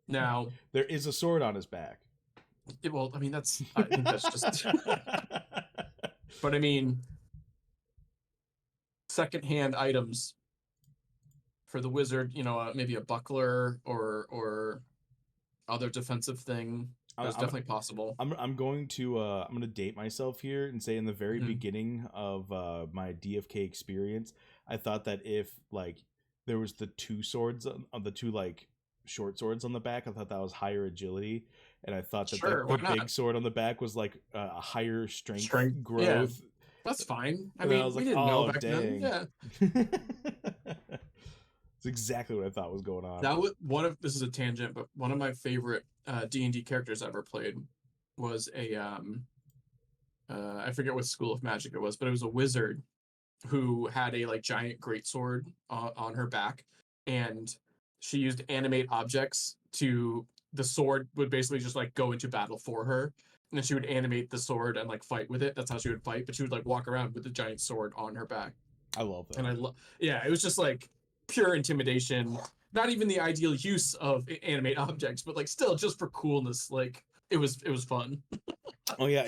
Now, There is a sword on his back. well, I mean I think that's just. But I mean, second hand items for the wizard. Maybe a buckler or other defensive thing. That's I'm definitely possible. I'm going to date myself here and say in the very Mhm. beginning of my DFK experience, I thought that if like there was the two swords on the two like short swords on the back, I thought that was higher agility, and I thought that Sure, the why big not? sword on the back was like a higher strength Strength. Yeah, growth. that's fine. I And then I mean, was we like, didn't know oh back then. dang. Yeah. It's exactly what I thought was going on. That was this is a tangent, but one of my favorite D&D characters I ever played was a I forget what school of magic it was, but it was a wizard who had a like giant greatsword on her back, and she used animate objects to the sword would basically just like go into battle for her, and then she would animate the sword and like fight with it. That's how she would fight, but she would like walk around with the giant sword on her back. I love And that. yeah, it was just like pure intimidation. Not even the ideal use of animate objects, but like still just for coolness. Like it was fun. Oh yeah,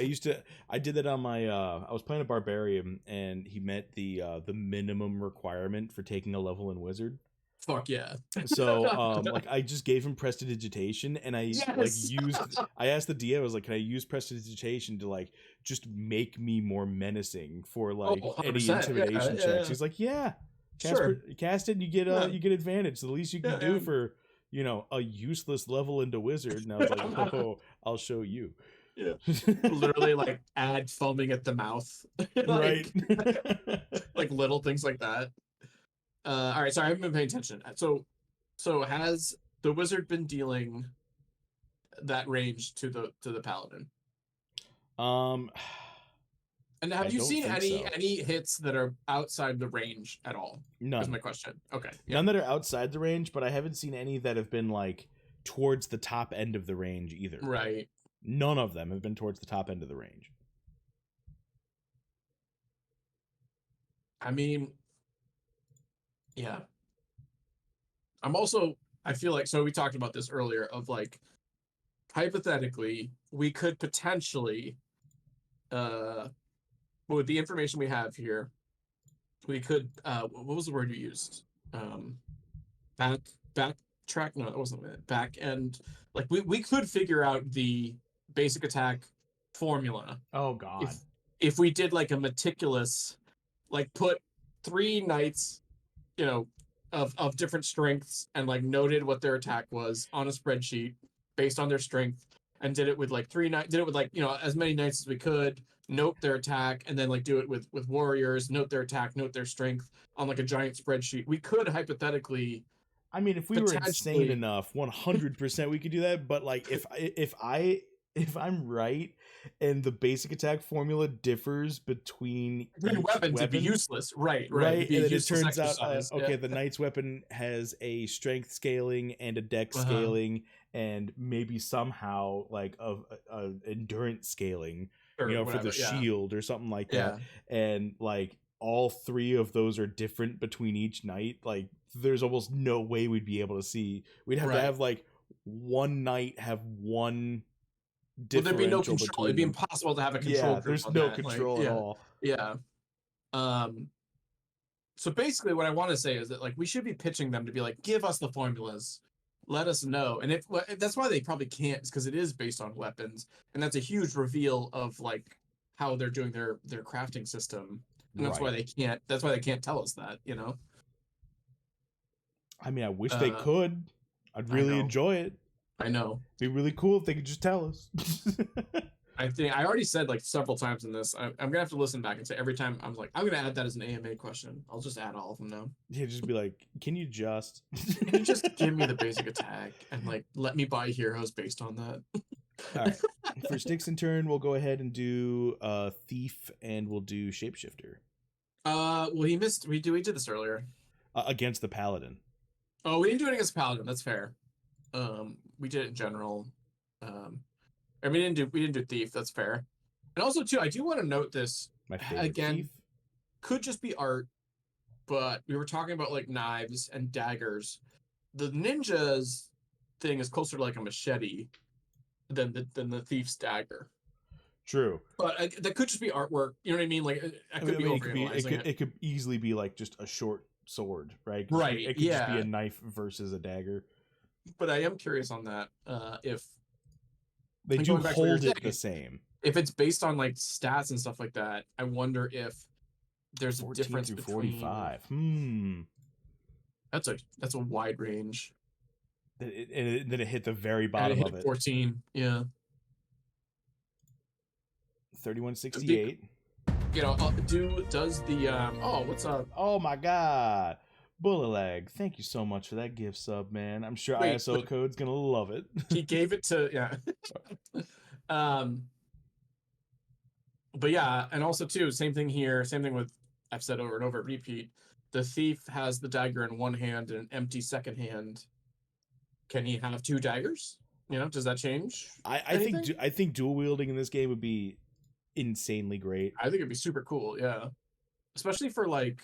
I did that on my I was playing a barbarian and he met the minimum requirement for taking a level in wizard. Fuck yeah. So like I just gave him prestidigitation and Yes. I asked the DM, I was like, can I use prestidigitation to like just make me more menacing for Oh, like any 100%. Yeah, intimidation checks? yeah. He's like, yeah. Sure. Cast it and Yeah. you get advantage. The least you can Yeah, do for, a useless level into wizard. And I was like, yeah. oh, I'll show you. Yeah. Literally like add foaming at the mouth. Right. like like little things like that. All right, sorry, I haven't been paying attention. So has the wizard been dealing that range to the paladin? um And I have you don't seen think so. any hits that are outside the range at all? Is my None. question. Okay, yeah, None that are outside the range, but I haven't seen any that have been like towards the top end of the range either. right. None of them have been towards the top end of the range. I mean, yeah. I'm also. I feel like so we talked about this earlier of like hypothetically we could potentially uh with the information we have here we could what was the word you used back backtrack no that wasn't it back end like we could figure out the basic attack formula Oh God. if we did like a meticulous like put three knights of different strengths and like noted what their attack was on a spreadsheet based on their strength and did it with like did it with like as many knights as we could note their attack and then like do it with warriors note their attack note their strength on like a giant spreadsheet we could hypothetically I mean, if we were insane potentially enough, 100% we could do that. But like, if I'm right, and the basic attack formula differs between three each weapons it'd be weapon, useless right it'd right? be a And then it useless turns out, exercise yeah okay, the knight's weapon has a strength scaling and a dex uh-huh scaling, and maybe somehow like a endurance scaling, or for the whatever yeah shield or something like that. yeah And like all three of those are different between each knight. Like there's almost no way we'd be able to see. We'd have to right have like one knight have one well there'd be no differential control it'd between be them. impossible to have a control Yeah, group there's on no that like control at yeah all. yeah um So basically, what I want to say is that like we should be pitching them to be like, give us the formulas, let us know. And if that's why they probably can't, is because it is based on weapons, and that's a huge reveal of like how they're doing their crafting system, and that's why Right. they can't. That's why they can't tell us that. You know. I mean, I wish they Uh, could. I'd I really know. enjoy it. I know. Be really cool if they could just tell us. I think I already said like several times in this. I'm gonna have to listen back and say every time I'm like, I'm gonna add that as an AMA question. I'll just add all of them now. Yeah, just be like, can you just? Can you just give me the basic attack and like let me buy heroes based on that? All right. For Sticks in turn, we'll go ahead and do Thief, and we'll do Shapeshifter. Well, he missed. We did this earlier. Against the Paladin. Oh, we didn't do it against Paladin. That's fair. We did it in general. And we didn't do Thief. That's fair. And also too, I do want to note this My favorite again. Thief. Could just be art, but we were talking about like knives and daggers. The ninja's thing is closer to like a machete than the thief's dagger. True. But that could just be artwork. You know what I mean? Like I could be overanalyzing it. It could easily be like just a short sword, right? Right. It could just be a knife versus a dagger. But I am curious on that. If they do hold it the same. If it's based on like stats and stuff like that, I wonder if there's a difference through between 45. That's a wide range. And then it hit the very bottom of it. 14. Yeah. 3168. You know, does the what's up? Oh my god. Bullet Leg, thank you so much for that gift sub, man. I'm sure ISO Code's gonna love it. He gave it to but yeah, and also too, same thing here, same thing with I've said over and over, repeat. The thief has the dagger in one hand and an empty second hand. Can he have two daggers? You know, does that change? I think dual wielding in this game would be insanely great. I think it'd be super cool, yeah. Especially for like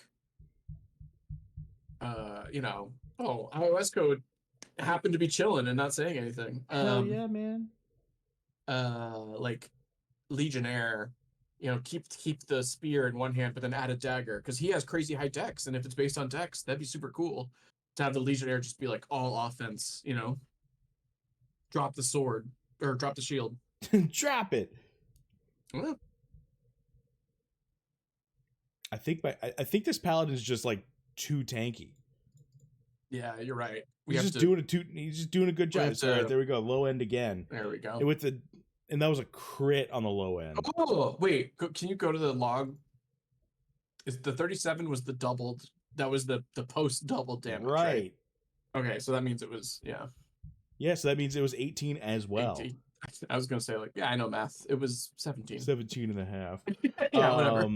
iOS Code happened to be chilling and not saying anything. Hell yeah, man. Like Legionnaire, you know, keep the spear in one hand, but then add a dagger because he has crazy high dex, and if it's based on dex, that'd be super cool to have the Legionnaire just be like all offense. You know, drop the sword or drop the shield. Drop it. Yeah. I think this paladin is just like too tanky. Yeah, you're right. He's just doing a good job. All right, there we go. Low end again. There we go. And that was a crit on the low end. Oh wait, can you go to the log? Is the 37 was the doubled? That was the post double damage, right? Okay, so that means it was Yeah, so that means it was 18 as well. 18. I was gonna say like I know math. It was 17. 17 and a half. Whatever.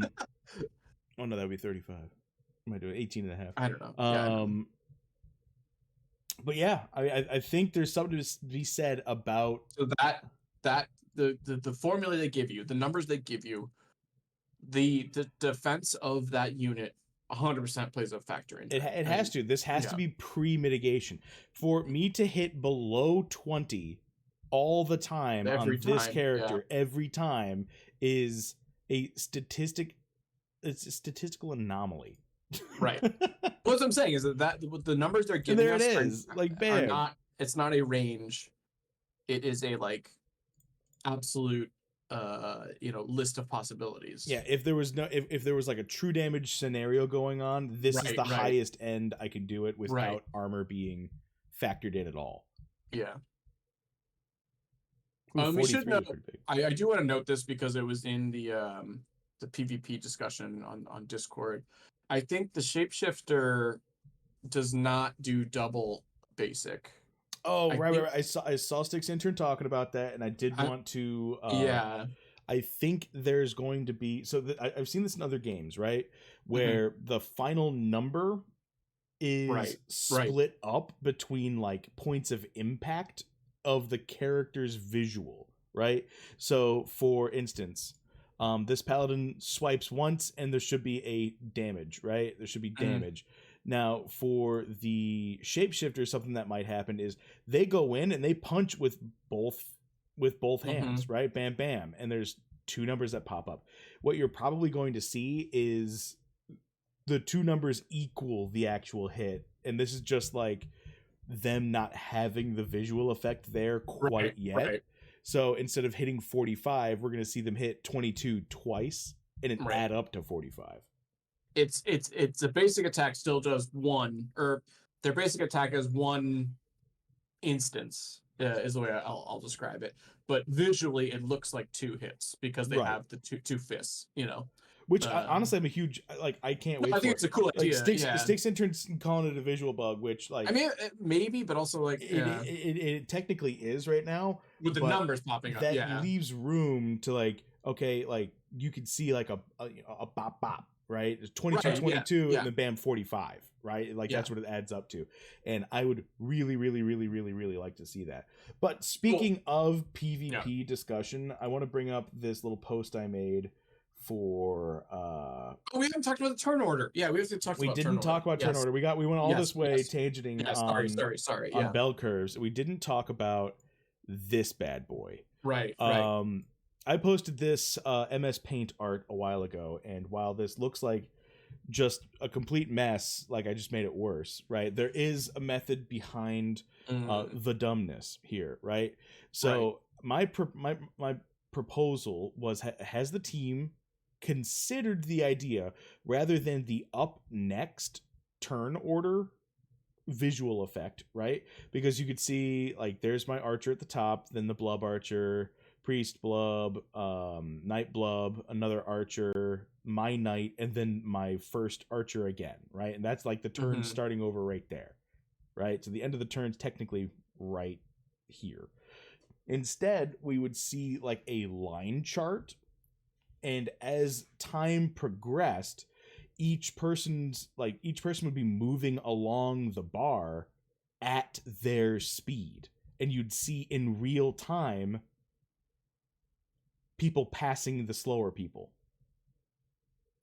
Oh no, that would be 35. Am I doing 18 and a half? I don't know. But yeah, I think there's something to be said about the formula they give you, the numbers they give you, the defense of that unit 100% plays a factor in it. It has to. This has to be pre-mitigation. For me to hit below 20 all the time this character every time is a statistical anomaly. Right. What I'm saying is that the numbers they're giving there us it is. Like bam. It's not a range. It is a like absolute list of possibilities. Yeah, if there was like a true damage scenario going on, this is the highest end I can do it without armor being factored in at all. Yeah. We should know. I do want to note this because it was in the PvP discussion on Discord. I think the shapeshifter does not do double basic. Oh, right. I saw Sticks Intern talking about that, and I did want to. I think there's going to be I've seen this in other games, right, where the final number is split up between like points of impact of the character's visual, right? So, for instance, this paladin swipes once, and there should be a damage, right? There should be damage. Now, for the shapeshifter, something that might happen is they go in and they punch with both hands, right? Bam, bam, and there's two numbers that pop up. What you're probably going to see is the two numbers equal the actual hit, and this is just like them not having the visual effect there Right, quite yet. right, So instead of hitting 45, we're going to see them hit 22 twice and it right. add up to 45. It's a basic attack still does one, or their basic attack is one instance, is the way I'll describe it. But visually, it looks like two hits because they Right. have the two fists. You know, Which um, honestly, I'm a huge like. I can't no, wait I think for it's a cool like idea. Yeah, sticks interns calling it a visual bug, which I like mean, maybe, but also like, yeah, it technically is right now, with the but numbers popping up. that Yeah, leaves room to like, okay, like you could see like a bop bop, right? It's 22 right. Yeah, 22 and yeah, then bam 45, right? Like yeah. that's what it adds up to. And I would really like to see that. But Well, speaking of yeah. PvP discussion, I want to bring up this little post I made for Oh, we haven't talked about the turn order. Yeah, we haven't talked we about turn didn't order. talk about turn Yes, order. We went all yes, this way yes. tangenting Yeah, sorry. on Yeah, bell curves. We didn't talk about this bad boy. right, right. Um, I posted this MS Paint art a while ago, and while this looks like just a complete mess, like I just made it worse, right? There is a method behind the dumbness here, right? Right. So my proposal was has the team considered the idea rather than the up next turn order visual effect, right? Because you could see like there's my archer at the top, then the blub archer, priest blub, knight blub, another archer, my knight, and then my first archer again, right? And that's like the turn Hmm. starting over right there, right? So the end of the turn's technically right here. Instead, we would see like a line chart, and as time progressed, each person would be moving along the bar at their speed, and you'd see in real time people passing the slower people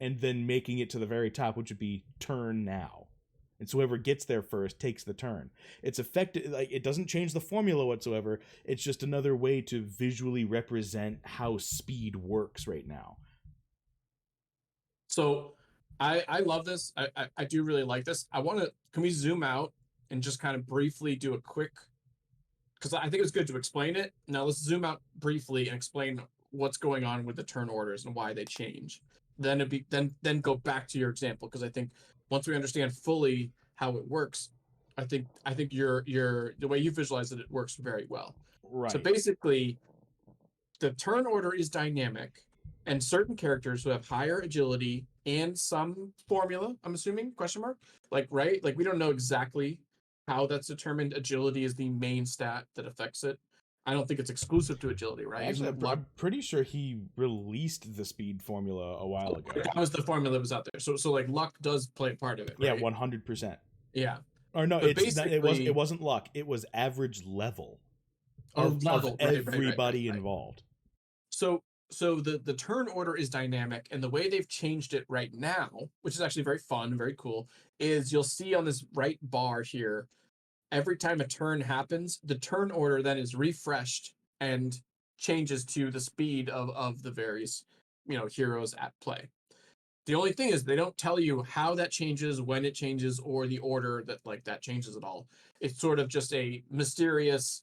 and then making it to the very top, which would be turn now. And so whoever gets there first takes the turn. It's effective, like it doesn't change the formula whatsoever. It's just another way to visually represent how speed works right now. So I love this. I do really like this. I want to, can we zoom out and just kind of briefly do a quick, because I think it's good to explain it. Now let's zoom out briefly and explain what's going on with the turn orders and why they change. Then it be then go back to your example, because I think once we understand fully how it works, I think your the way you visualize it, it works very well. So Right. basically, the turn order is dynamic, and certain characters who have higher agility and some formula, I'm assuming, question mark, like, right, like we don't know exactly how that's determined. Agility is the main stat that affects it. I don't think it's exclusive to agility, right? Isn't Actually, it luck? I'm pretty sure he released the speed formula a while ago. That was the formula that was out there. So like luck does play a part of it, Yeah, right? 100%. Yeah. Or no, But it's not, it basically, wasn't luck. It was average level or of level, everybody right. involved. So the turn order is dynamic, and the way they've changed it right now, which is actually very fun, very cool, is you'll see on this right bar here, every time a turn happens, the turn order then is refreshed and changes to the speed of the various, heroes at play. The only thing is they don't tell you how that changes, when it changes, or the order that like that changes at all. It's sort of just a mysterious,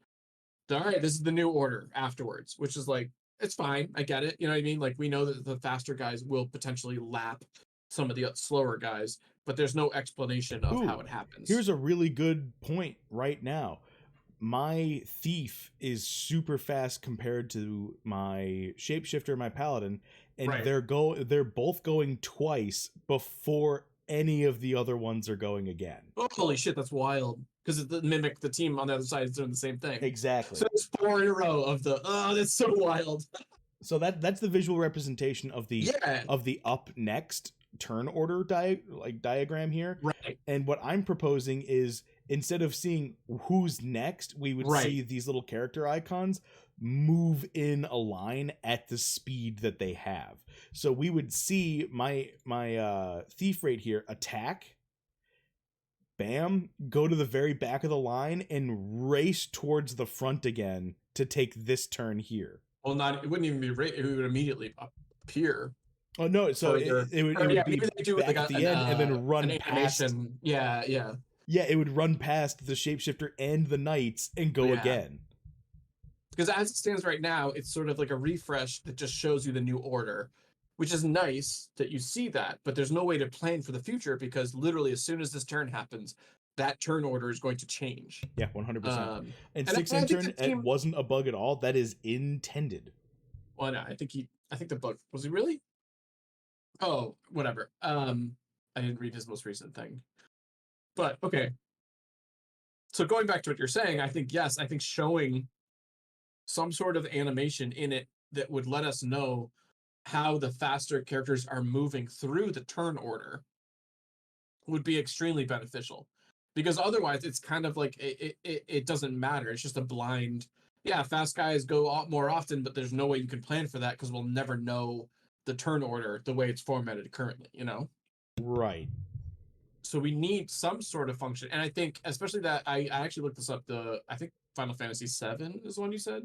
all right, this is the new order afterwards, which is like, it's fine. I get it. You know what I mean? Like, we know that the faster guys will potentially lap some of the slower guys, but there's no explanation of how Ooh, it happens. here's a really good point right now. My thief is super fast compared to my shapeshifter and my paladin, and Right. they're both going twice before any of the other ones are going again. Oh, holy shit, that's wild. Because the mimic, the team on the other side is doing the same thing. So Exactly. it's four in a row of the, oh, that's so wild. So that's the visual representation Yeah. of the up next turn order diagram here. Right. And what I'm proposing is instead of seeing who's next, we would Right. see these little character icons move in a line at the speed that they have. So we would see my thief right here attack, bam, go to the very back of the line and race towards the front again to take this turn here. Well, not, it wouldn't even be right. It would immediately appear. Oh no, so further. it Or would yeah, maybe be they do like back at the end and then an run past. animation. Yeah, yeah, Yeah, it would run past the shapeshifter and the knights and go yeah. again. Because as it stands right now, it's sort of like a refresh that just shows you the new order, which is nice that you see that, but there's no way to plan for the future because literally as soon as this turn happens, that turn order is going to change. Yeah, 100%. Um, And and six I think intern, the it team. wasn't a bug at all. That is intended. Well, no, I think the bug was he really? Oh, whatever. I didn't read his most recent thing, but okay. So going back to what you're saying, I think yes, I think showing some sort of animation in it that would let us know how the faster characters are moving through the turn order would be extremely beneficial because otherwise it's kind of like it doesn't matter, it's just a blind. Yeah, fast guys go more often, but there's no way you can plan for that because we'll never know the turn order the way it's formatted currently, you know. Right. So we need some sort of function, and I think especially that I actually looked this up. The I think Final Fantasy 7 is the one you said.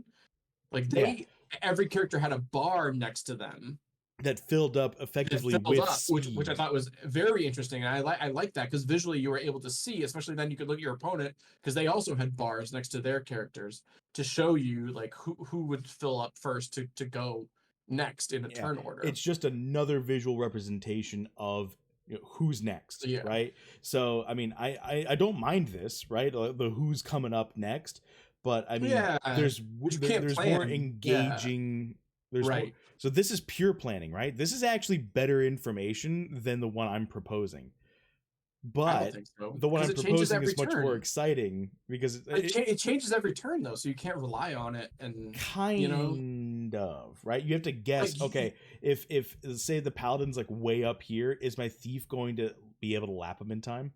Like Yeah. they every character had a bar next to them That filled up that effectively filled with up, which I speed. thought was very interesting. And I like that because visually you were able to see, especially then you could look at your opponent because they also had bars next to their characters to show you like who would fill up first to go next in a Yeah. turn order. It's just another visual representation of who's next, Yeah, right? So, I mean, I don't mind this, right? The who's coming up next, but I mean, yeah, but you can't there's more plan. Yeah, engaging. There's more. right. So this is pure planning, right? This is actually better information than the one I'm proposing. I don't But think so the one because I'm it changes proposing every is much more turn. exciting because It changes every turn though, so you can't rely on it. And you know, kind of, right? You have to like guess, okay, if say the paladin's like way up here, is my thief going to be able to lap him in time?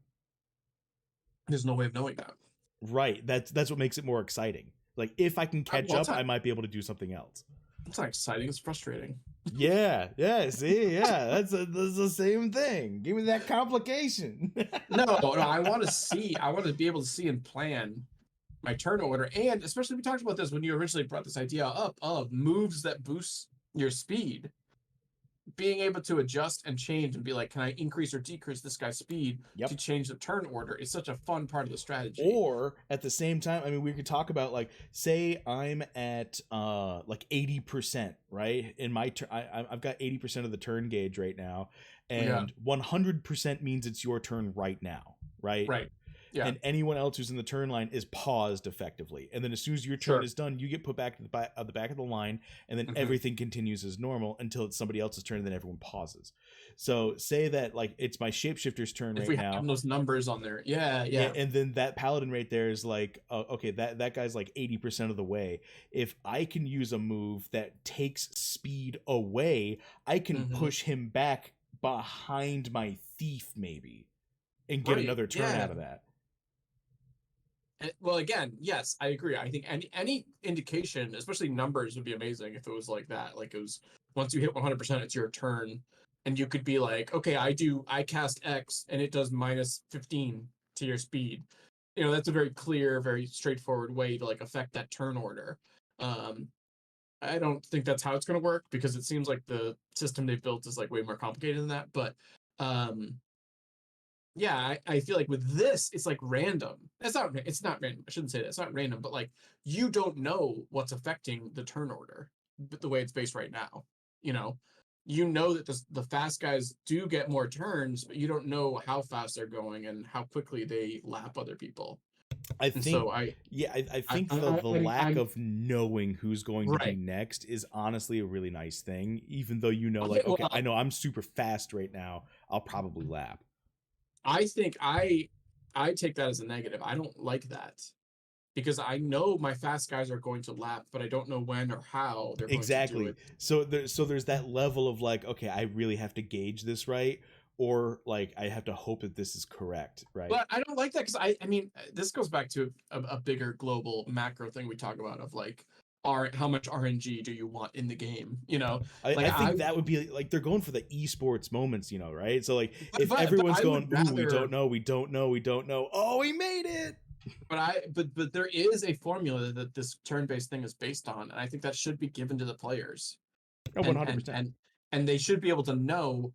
there's no way of knowing that. Right. That's what makes it more exciting. Like if I can catch Well, up, I might be able to do something else. it's not exciting. It's frustrating. Yeah, yeah, see, yeah, that's the same thing. Give me that complication. No, no, I want to see. I want to be able to see and plan my turn order, and especially we talked about this when you originally brought this idea up of moves that boost your speed. Being able to adjust and change and be like, can I increase or decrease this guy's speed to Yep. change the turn order? Is such a fun part of the strategy. Or at the same time, I mean, we could talk about like, say I'm at like 80%, right? In my turn, I've got 80% of the turn gauge right now, Yeah, and 100% means it's your turn right now, right? right. Yeah, And anyone else who's in the turn line is paused effectively. And then as soon as your turn sure. is done, you get put back to the back of the line, and then Hmm. everything continues as normal until it's somebody else's turn, and then everyone pauses. So say that like it's my shapeshifter's turn If right we have now, those numbers on there, yeah, yeah. and then that paladin right there is like, okay, that guy's like 80% of the way. If I can use a move that takes speed away, I can Hmm. push him back behind my thief maybe and get Right. another turn Yeah. out of that. Well, again, yes, I agree. I think any indication, especially numbers, would be amazing if it was like that. Like it was once you hit 100%, it's your turn, and you could be like, okay, I cast X, and it does minus 15 to your speed. You know, that's a very clear, very straightforward way to like affect that turn order. Um, I don't think that's how it's going to work because it seems like the system they've built is like way more complicated than that. But um, yeah, I feel like with this, it's like random. It's not random. I shouldn't say that. It's not random, but like you don't know what's affecting the turn order, the way it's based right now. You know, you know that the fast guys do get more turns, but you don't know how fast they're going and how quickly they lap other people. I And think, so yeah, I I, think I, the I lack I'm of knowing who's going to be right. next is honestly a really nice thing. Even though you know, Okay, like, okay, I well, know I'm super fast right now, I'll probably lap. I think I take that as a negative. I don't like that because I know my fast guys are going to lap, but I don't know when or how they're going to do Exactly. it. So there's that level of like, okay, I really have to gauge this right, or like I have to hope that this is correct, right? But I don't like that because I mean, this goes back to a bigger global macro thing we talk about of like, how much RNG do you want in the game? You know, like I think that would be like they're going for the esports moments, right? So like if but everyone's I going, would ooh, we rather, don't know, we don't know, we don't know. Oh, we made it. but there is a formula that this turn-based thing is based on, and I think that should be given to the players. Oh, And 100%. and they should be able to know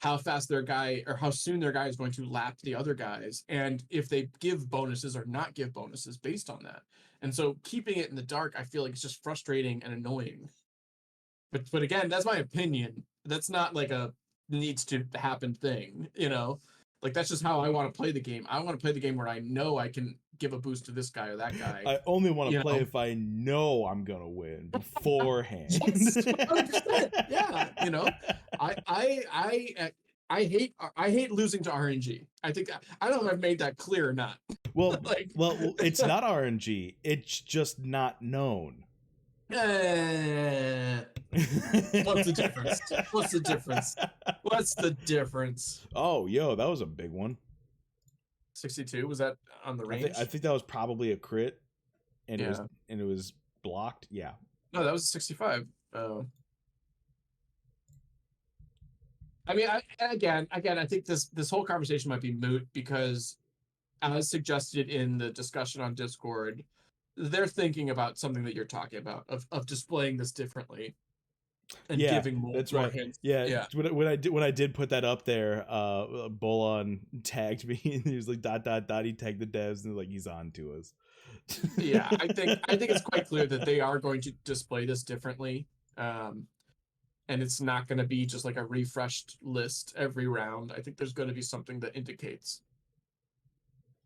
how fast their guy or how soon their guy is going to lap the other guys, and if they give bonuses or not give bonuses based on that. And so keeping it in the dark, I feel like it's just frustrating and annoying. But again, that's my opinion. That's not like a needs to happen thing, you know? Like that's just how I want to play the game. I want to play the game where I know I can give a boost to this guy or that guy. I only want to You play know? if I know I'm gonna win beforehand. Yes, 100%. Yeah, you know, I hate losing to RNG. I don't know if I've made that clear or not. well, Like, it's not RNG. It's just not known. what's the difference? What's the difference? What's the difference? Oh, yo, that was a big one. 62, was that on the range? I think that was probably a crit, and Yeah. it was blocked. Yeah. No, that was 65. I mean, again, I think this whole conversation might be moot because, as suggested in the discussion on Discord, they're thinking about something that you're talking about of displaying this differently and Yeah, giving more, that's more right. hints. Yeah, Yeah. when I did put that up there, Bolon tagged me and he was like ... He tagged the devs and like he's on to us. Yeah, I think it's quite clear that they are going to display this differently. And it's not going to be just like a refreshed list every round. I think there's going to be something that indicates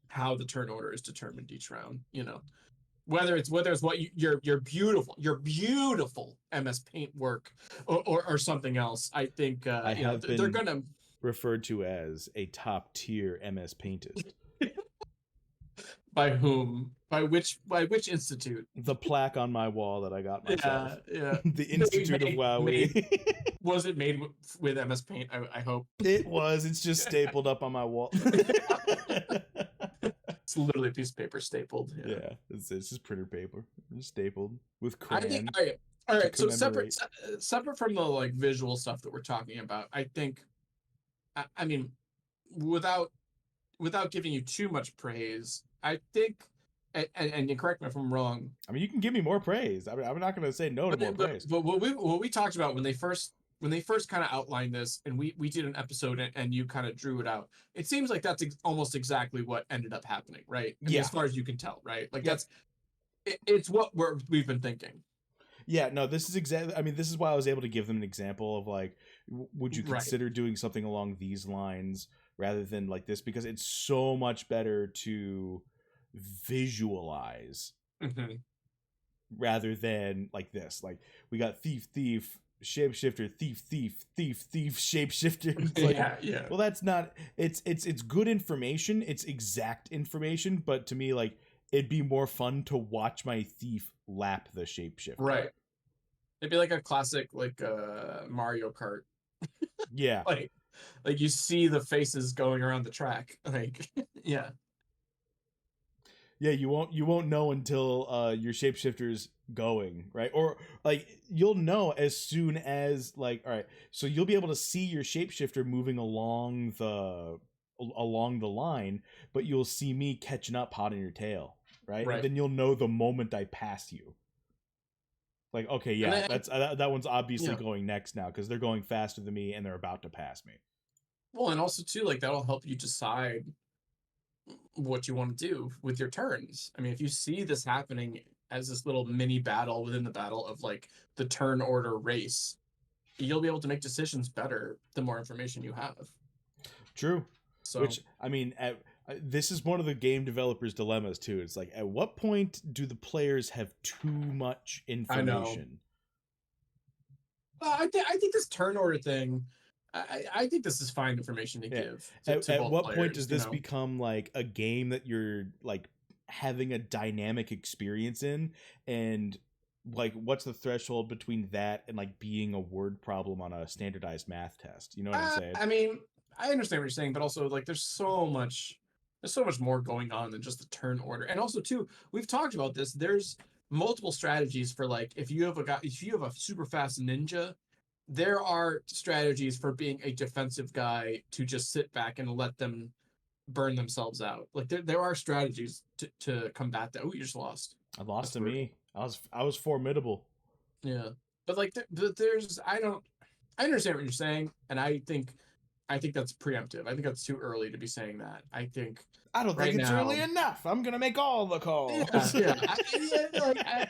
how the turn order is determined each round, you know. Whether it's what your beautiful MS Paint work or something else. I think I you know, have they're been gonna referred to as a top tier MS Paintist. by whom? By which institute? The plaque on my wall that I got myself. Yeah. The Institute of Wowee. Was it made with MS Paint? I hope. It was. It's just stapled up on my wall. It's literally a piece of paper stapled. Yeah, it's just printer paper, just stapled with I think crayon. all right. So commemorate. separate from the like visual stuff that we're talking about, I think, I mean, without giving you too much praise, I think, and you correct me if I'm wrong, I mean, you can give me more praise. I mean, I'm not going to say no to more praise. but what we talked about when they first kind of outlined this, and we did an episode and you kind of drew it out. It seems like that's almost exactly what ended up happening, right? I mean, Yeah. as far as you can tell, right? Like Yep. it's what we've been thinking. Yeah, no, this is exactly. I mean, this is why I was able to give them an example of like, would you consider doing something along these lines rather than like this, because it's so much better to visualize rather than like this. Like we got thief, shapeshifter, thief, shapeshifter. It's like, yeah. Well, that's not. It's good information. It's exact information, but to me, like, it'd be more fun to watch my thief lap the shapeshifter. Right. It'd be like a classic like Mario Kart. Yeah. like you see the faces going around the track. Like yeah. Yeah, you won't know until your shapeshifter's going, right? Or like you'll know as soon as like, all right, so you'll be able to see your shapeshifter moving along the line, but you'll see me catching up hot on your tail, right? And then you'll know the moment I pass you. Like, okay, yeah, that's that one's obviously going next now because they're going faster than me and they're about to pass me. Well, and also too, like that'll help you decide what you want to do with your turns. I mean, if you see this happening as this little mini battle within the battle of like the turn order race, you'll be able to make decisions better the more information you have. True. So, which I mean, this is one of the game developers' dilemmas too. It's like, at what point do the players have too much information? I think this turn order thing, I think this is fine information to give. To At what players, point does this become like a game that you're like having a dynamic experience in, and like what's the threshold between that and like being a word problem on a standardized math test? You know what I'm saying? I mean, I understand what you're saying, but also like there's so much more going on than just the turn order. And also too, we've talked about this. There's multiple strategies for like if you have a super fast ninja, there are strategies for being a defensive guy to just sit back and let them burn themselves out. Like there are strategies to combat that. Oh, you just lost. I lost to me. I was formidable. Yeah. But like there's I understand what you're saying, and I think that's preemptive. I think that's too early to be saying that. I think I don't think right it's early now, enough. I'm gonna make all the yeah, calls. yeah,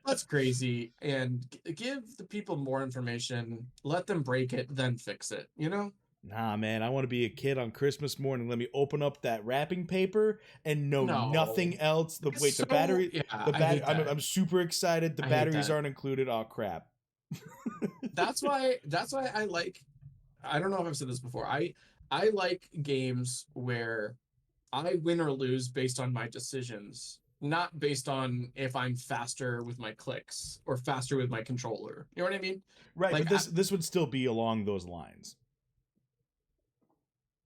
that's crazy. And give the people more information. Let them break it, then fix it. You know? Nah, man, I want to be a kid on Christmas morning. Let me open up that wrapping paper and know No, nothing else. The it's wait, the so battery, yeah. the I battery. hate I'm that. I'm super excited. The I hate batteries that. aren't included. Oh crap. That's why I like. I don't know if I've said this before. I like games where I win or lose based on my decisions, not based on if I'm faster with my clicks or faster with my controller. You know what I mean? Right, Like, but this would still be along those lines.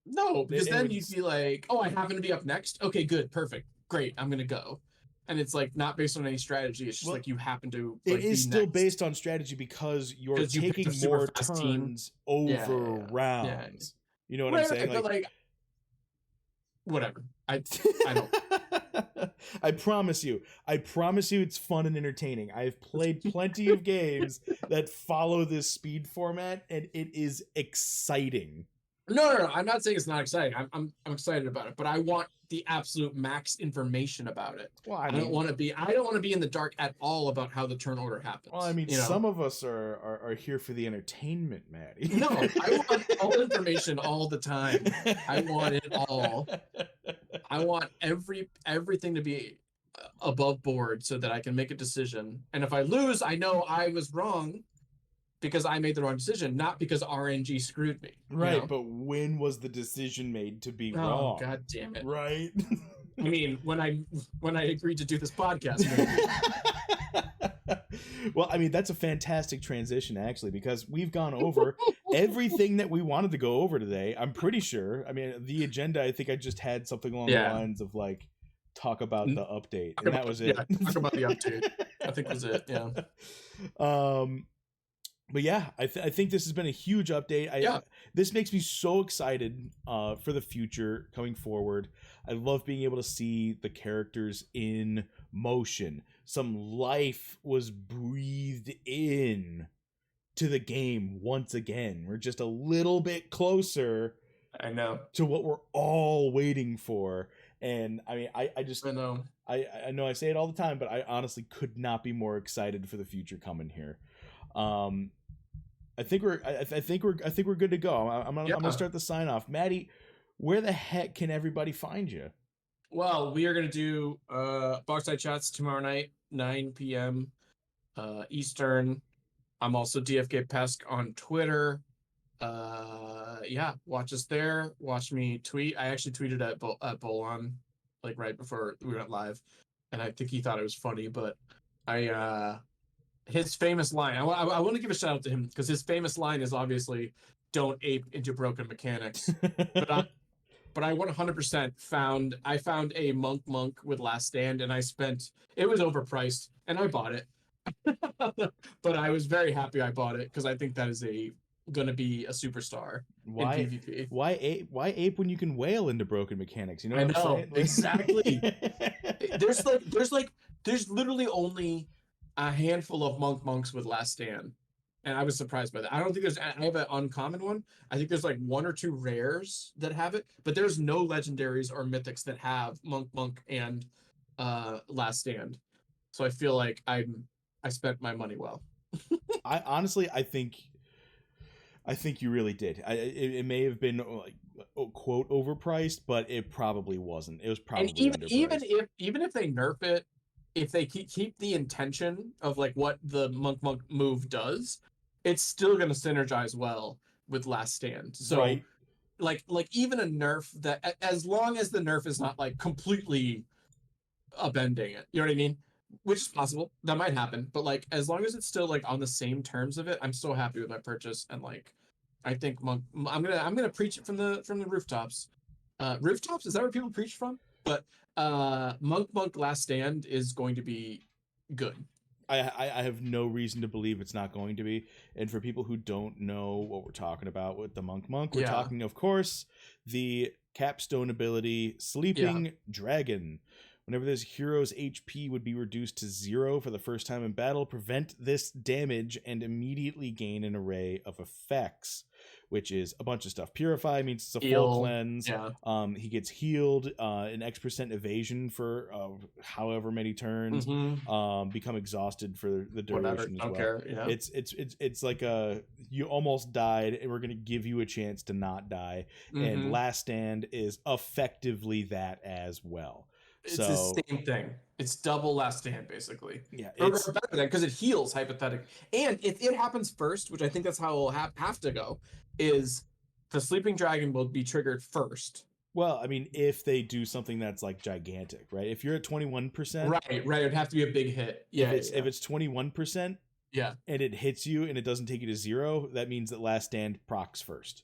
no, It, because it then would. you'd be like, oh, I happen to be up next. Okay, good, perfect, great, I'm gonna go. And it's like not based on any strategy. It's just Well, like you happen to it like is be still next based on strategy because you're because you picked a taking super more fast team. turns Yeah, yeah, over yeah, yeah. Yeah. rounds. You know what I'm Right, saying? right. But Like, like, whatever. I don't. I promise you. I promise you it's fun and entertaining. I've played plenty of games that follow this speed format and it is exciting. No, no, no. I'm not saying it's not exciting. I'm excited about it, but I want the absolute max information about it. Well, I I don't mean, want to be. I don't want to be in the dark at all about how the turn order well, I happens. mean, You know. some of us are here for the entertainment, Maddie. No, I want all information all the time. I want it all. I want everything to be above board so that I can make a decision. And if I lose, I know I was wrong because I made the wrong decision, not because RNG screwed me. You Right, know. but when was the decision made to be Oh wrong? God damn it! Right? I mean, when I agreed to do this podcast, maybe. Well, I mean, that's a fantastic transition, actually, because we've gone over everything that we wanted to go over today. I'm pretty sure. I mean, the agenda, I think I just had something along the Yeah. lines of like, talk about the update, Talk and that about was yeah. it. Talk about the update. I think was it. Yeah. um, but yeah, I think this has been a huge update. Yeah. This makes me so excited for the future coming forward. I love being able to see the characters in motion. Some life was breathed in to the game once again. We're just a little bit closer I know. to what we're all waiting for. And I mean, I just I know. I know I say it all the time, but I honestly could not be more excited for the future coming here. Um, I think we're good to go. I'm Yeah. gonna start the sign off. Maddie, where the heck can everybody find you? Well, we are gonna do Boxside Chats tomorrow night, 9 p.m. Eastern. I'm also DFK Pesk on Twitter. Yeah, watch us there. Watch me tweet. I actually tweeted at Bolon like right before we went live, and I think he thought it was funny. But I his famous line. I want to give a shout out to him because his famous line is obviously "Don't ape into broken mechanics." But I 100% found a monk with Last Stand, and I spent it was overpriced, and I bought it. But I was very happy I bought it because I think that is going to be a superstar in why PvP. why ape when you can whale into broken mechanics? You know I what I'm know saying? exactly. There's literally only a handful of monks with Last Stand, and I was surprised by that. I don't think there's. I have an uncommon one. I think there's like one or two rares that have it, but there's no legendaries or mythics that have monk and Last Stand. So I feel like I spent my money well. I honestly I think you really did. It may have been like quote overpriced, but it probably wasn't. It was And probably even underpriced. if they nerf it, if they keep the intention of like what the monk move does, it's still going to synergize well with Last Stand. So Right. like even a nerf that as long as the nerf is not like completely upending it, you know what I mean? Which is possible. That might happen, but like as long as it's still like on the same terms of it, I'm so happy with my purchase. And like I think monk I'm gonna preach it from the rooftops. Rooftops, is that where people preach from? But monk Last Stand is going to be good. I have no reason to believe it's not going to be. And for people who don't know what we're talking about with the monk, we're Yeah, talking, of course, the capstone ability yeah, Sleeping Dragon, Whenever this hero's HP would be reduced to 0 for the first time in battle, prevent this damage and immediately gain an array of effects, which is a bunch of stuff. Purify means it's a full cleanse. Yeah. He gets healed, an X% evasion for however many turns. Become exhausted for the duration as well. Care. Yeah. It's like you almost died, and we're gonna give you a chance to not die. And Last Stand is effectively that as well. It's the same thing. It's double Last Stand, basically. Yeah, it's better than, because it heals hypothetically. And if it happens first, which I think that's how it will have to go, is the Sleeping Dragon will be triggered first. Well, I mean, if they do something that's like gigantic, right? If you're at 21%, right, it would have to be a big hit. Yeah, if it's 21%, yeah, and it hits you and it doesn't take you to 0, that means that Last Stand procs first.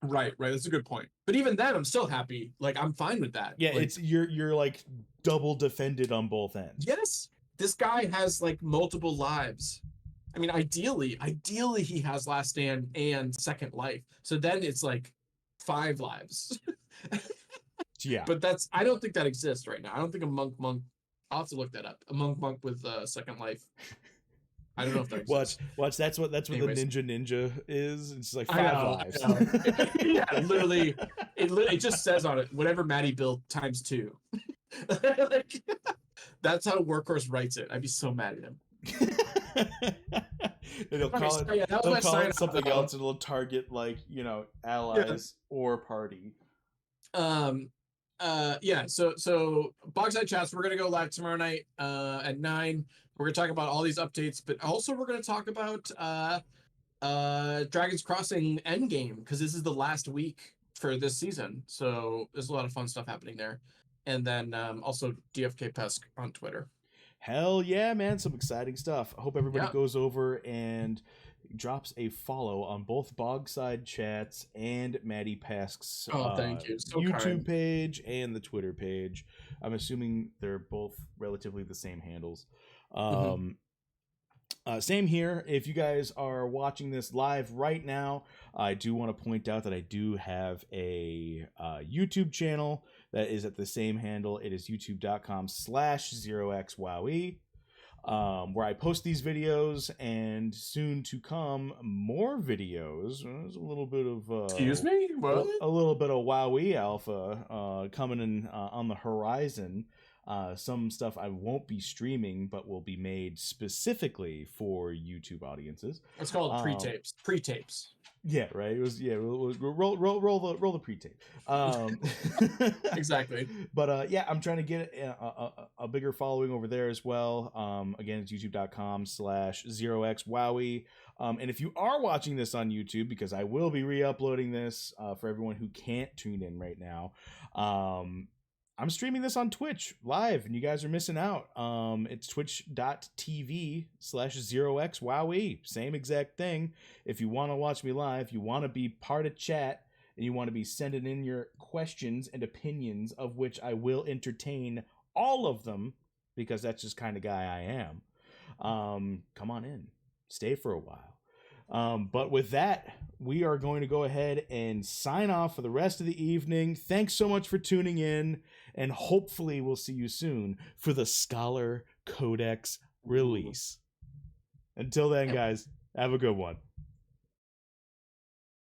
Right. That's a good point. But even then, I'm still happy. Like, I'm fine with that. Yeah, like, it's you're like double defended on both ends. Yes, this guy has like multiple lives. I mean, ideally he has Last Stand and Second Life. So then it's like 5 lives. Yeah. But I don't think that exists right now. I don't think a monk. I'll have to look that up. A monk with Second Life. I don't know if that exists. Watch. That's what the ninja is. It's like 5 lives. Yeah, literally. It just says on it whatever Maddie built times 2. Like, that's how Workhorse writes it. I'd be so mad at him. They'll call it something else, and it'll target allies or party. Yeah. So Bogside Chats, we're gonna go live tomorrow night at 9. We're gonna talk about all these updates, but also we're gonna talk about Dragon's Crossing Endgame, because this is the last week for this season. So there's a lot of fun stuff happening there. And then also DFK Pesk on Twitter. Hell yeah, man. Some exciting stuff. I hope everybody goes over and drops a follow on both Bogside Chats and Maddie Pesk's thank you. So YouTube kind. page and the Twitter page. I'm assuming they're both relatively the same handles. Same here. If you guys are watching this live right now, I do want to point out that I do have a YouTube channel that is at the same handle. It is youtube.com/0xwowee, where I post these videos, and soon to come more videos. There's a little bit of excuse me, what? A little bit of Wowee alpha coming in on the horizon. Some stuff I won't be streaming, but will be made specifically for YouTube audiences. It's called pre-tapes. Pre-tapes. Yeah, right. It was We'll roll the pre-tape. Exactly. But yeah, I'm trying to get a bigger following over there as well. Again, it's youtube.com/0xwowee. And if you are watching this on YouTube, because I will be re-uploading this for everyone who can't tune in right now, I'm streaming this on Twitch live, and you guys are missing out. It's twitch.tv/0xwowee. Same exact thing. If you want to watch me live, you want to be part of chat, and you want to be sending in your questions and opinions, of which I will entertain all of them, because that's just kind of guy I am. Come on in. Stay for a while. But with that, we are going to go ahead and sign off for the rest of the evening. Thanks so much for tuning in, and hopefully we'll see you soon for the Scholar Codex release. Until then, guys, have a good one.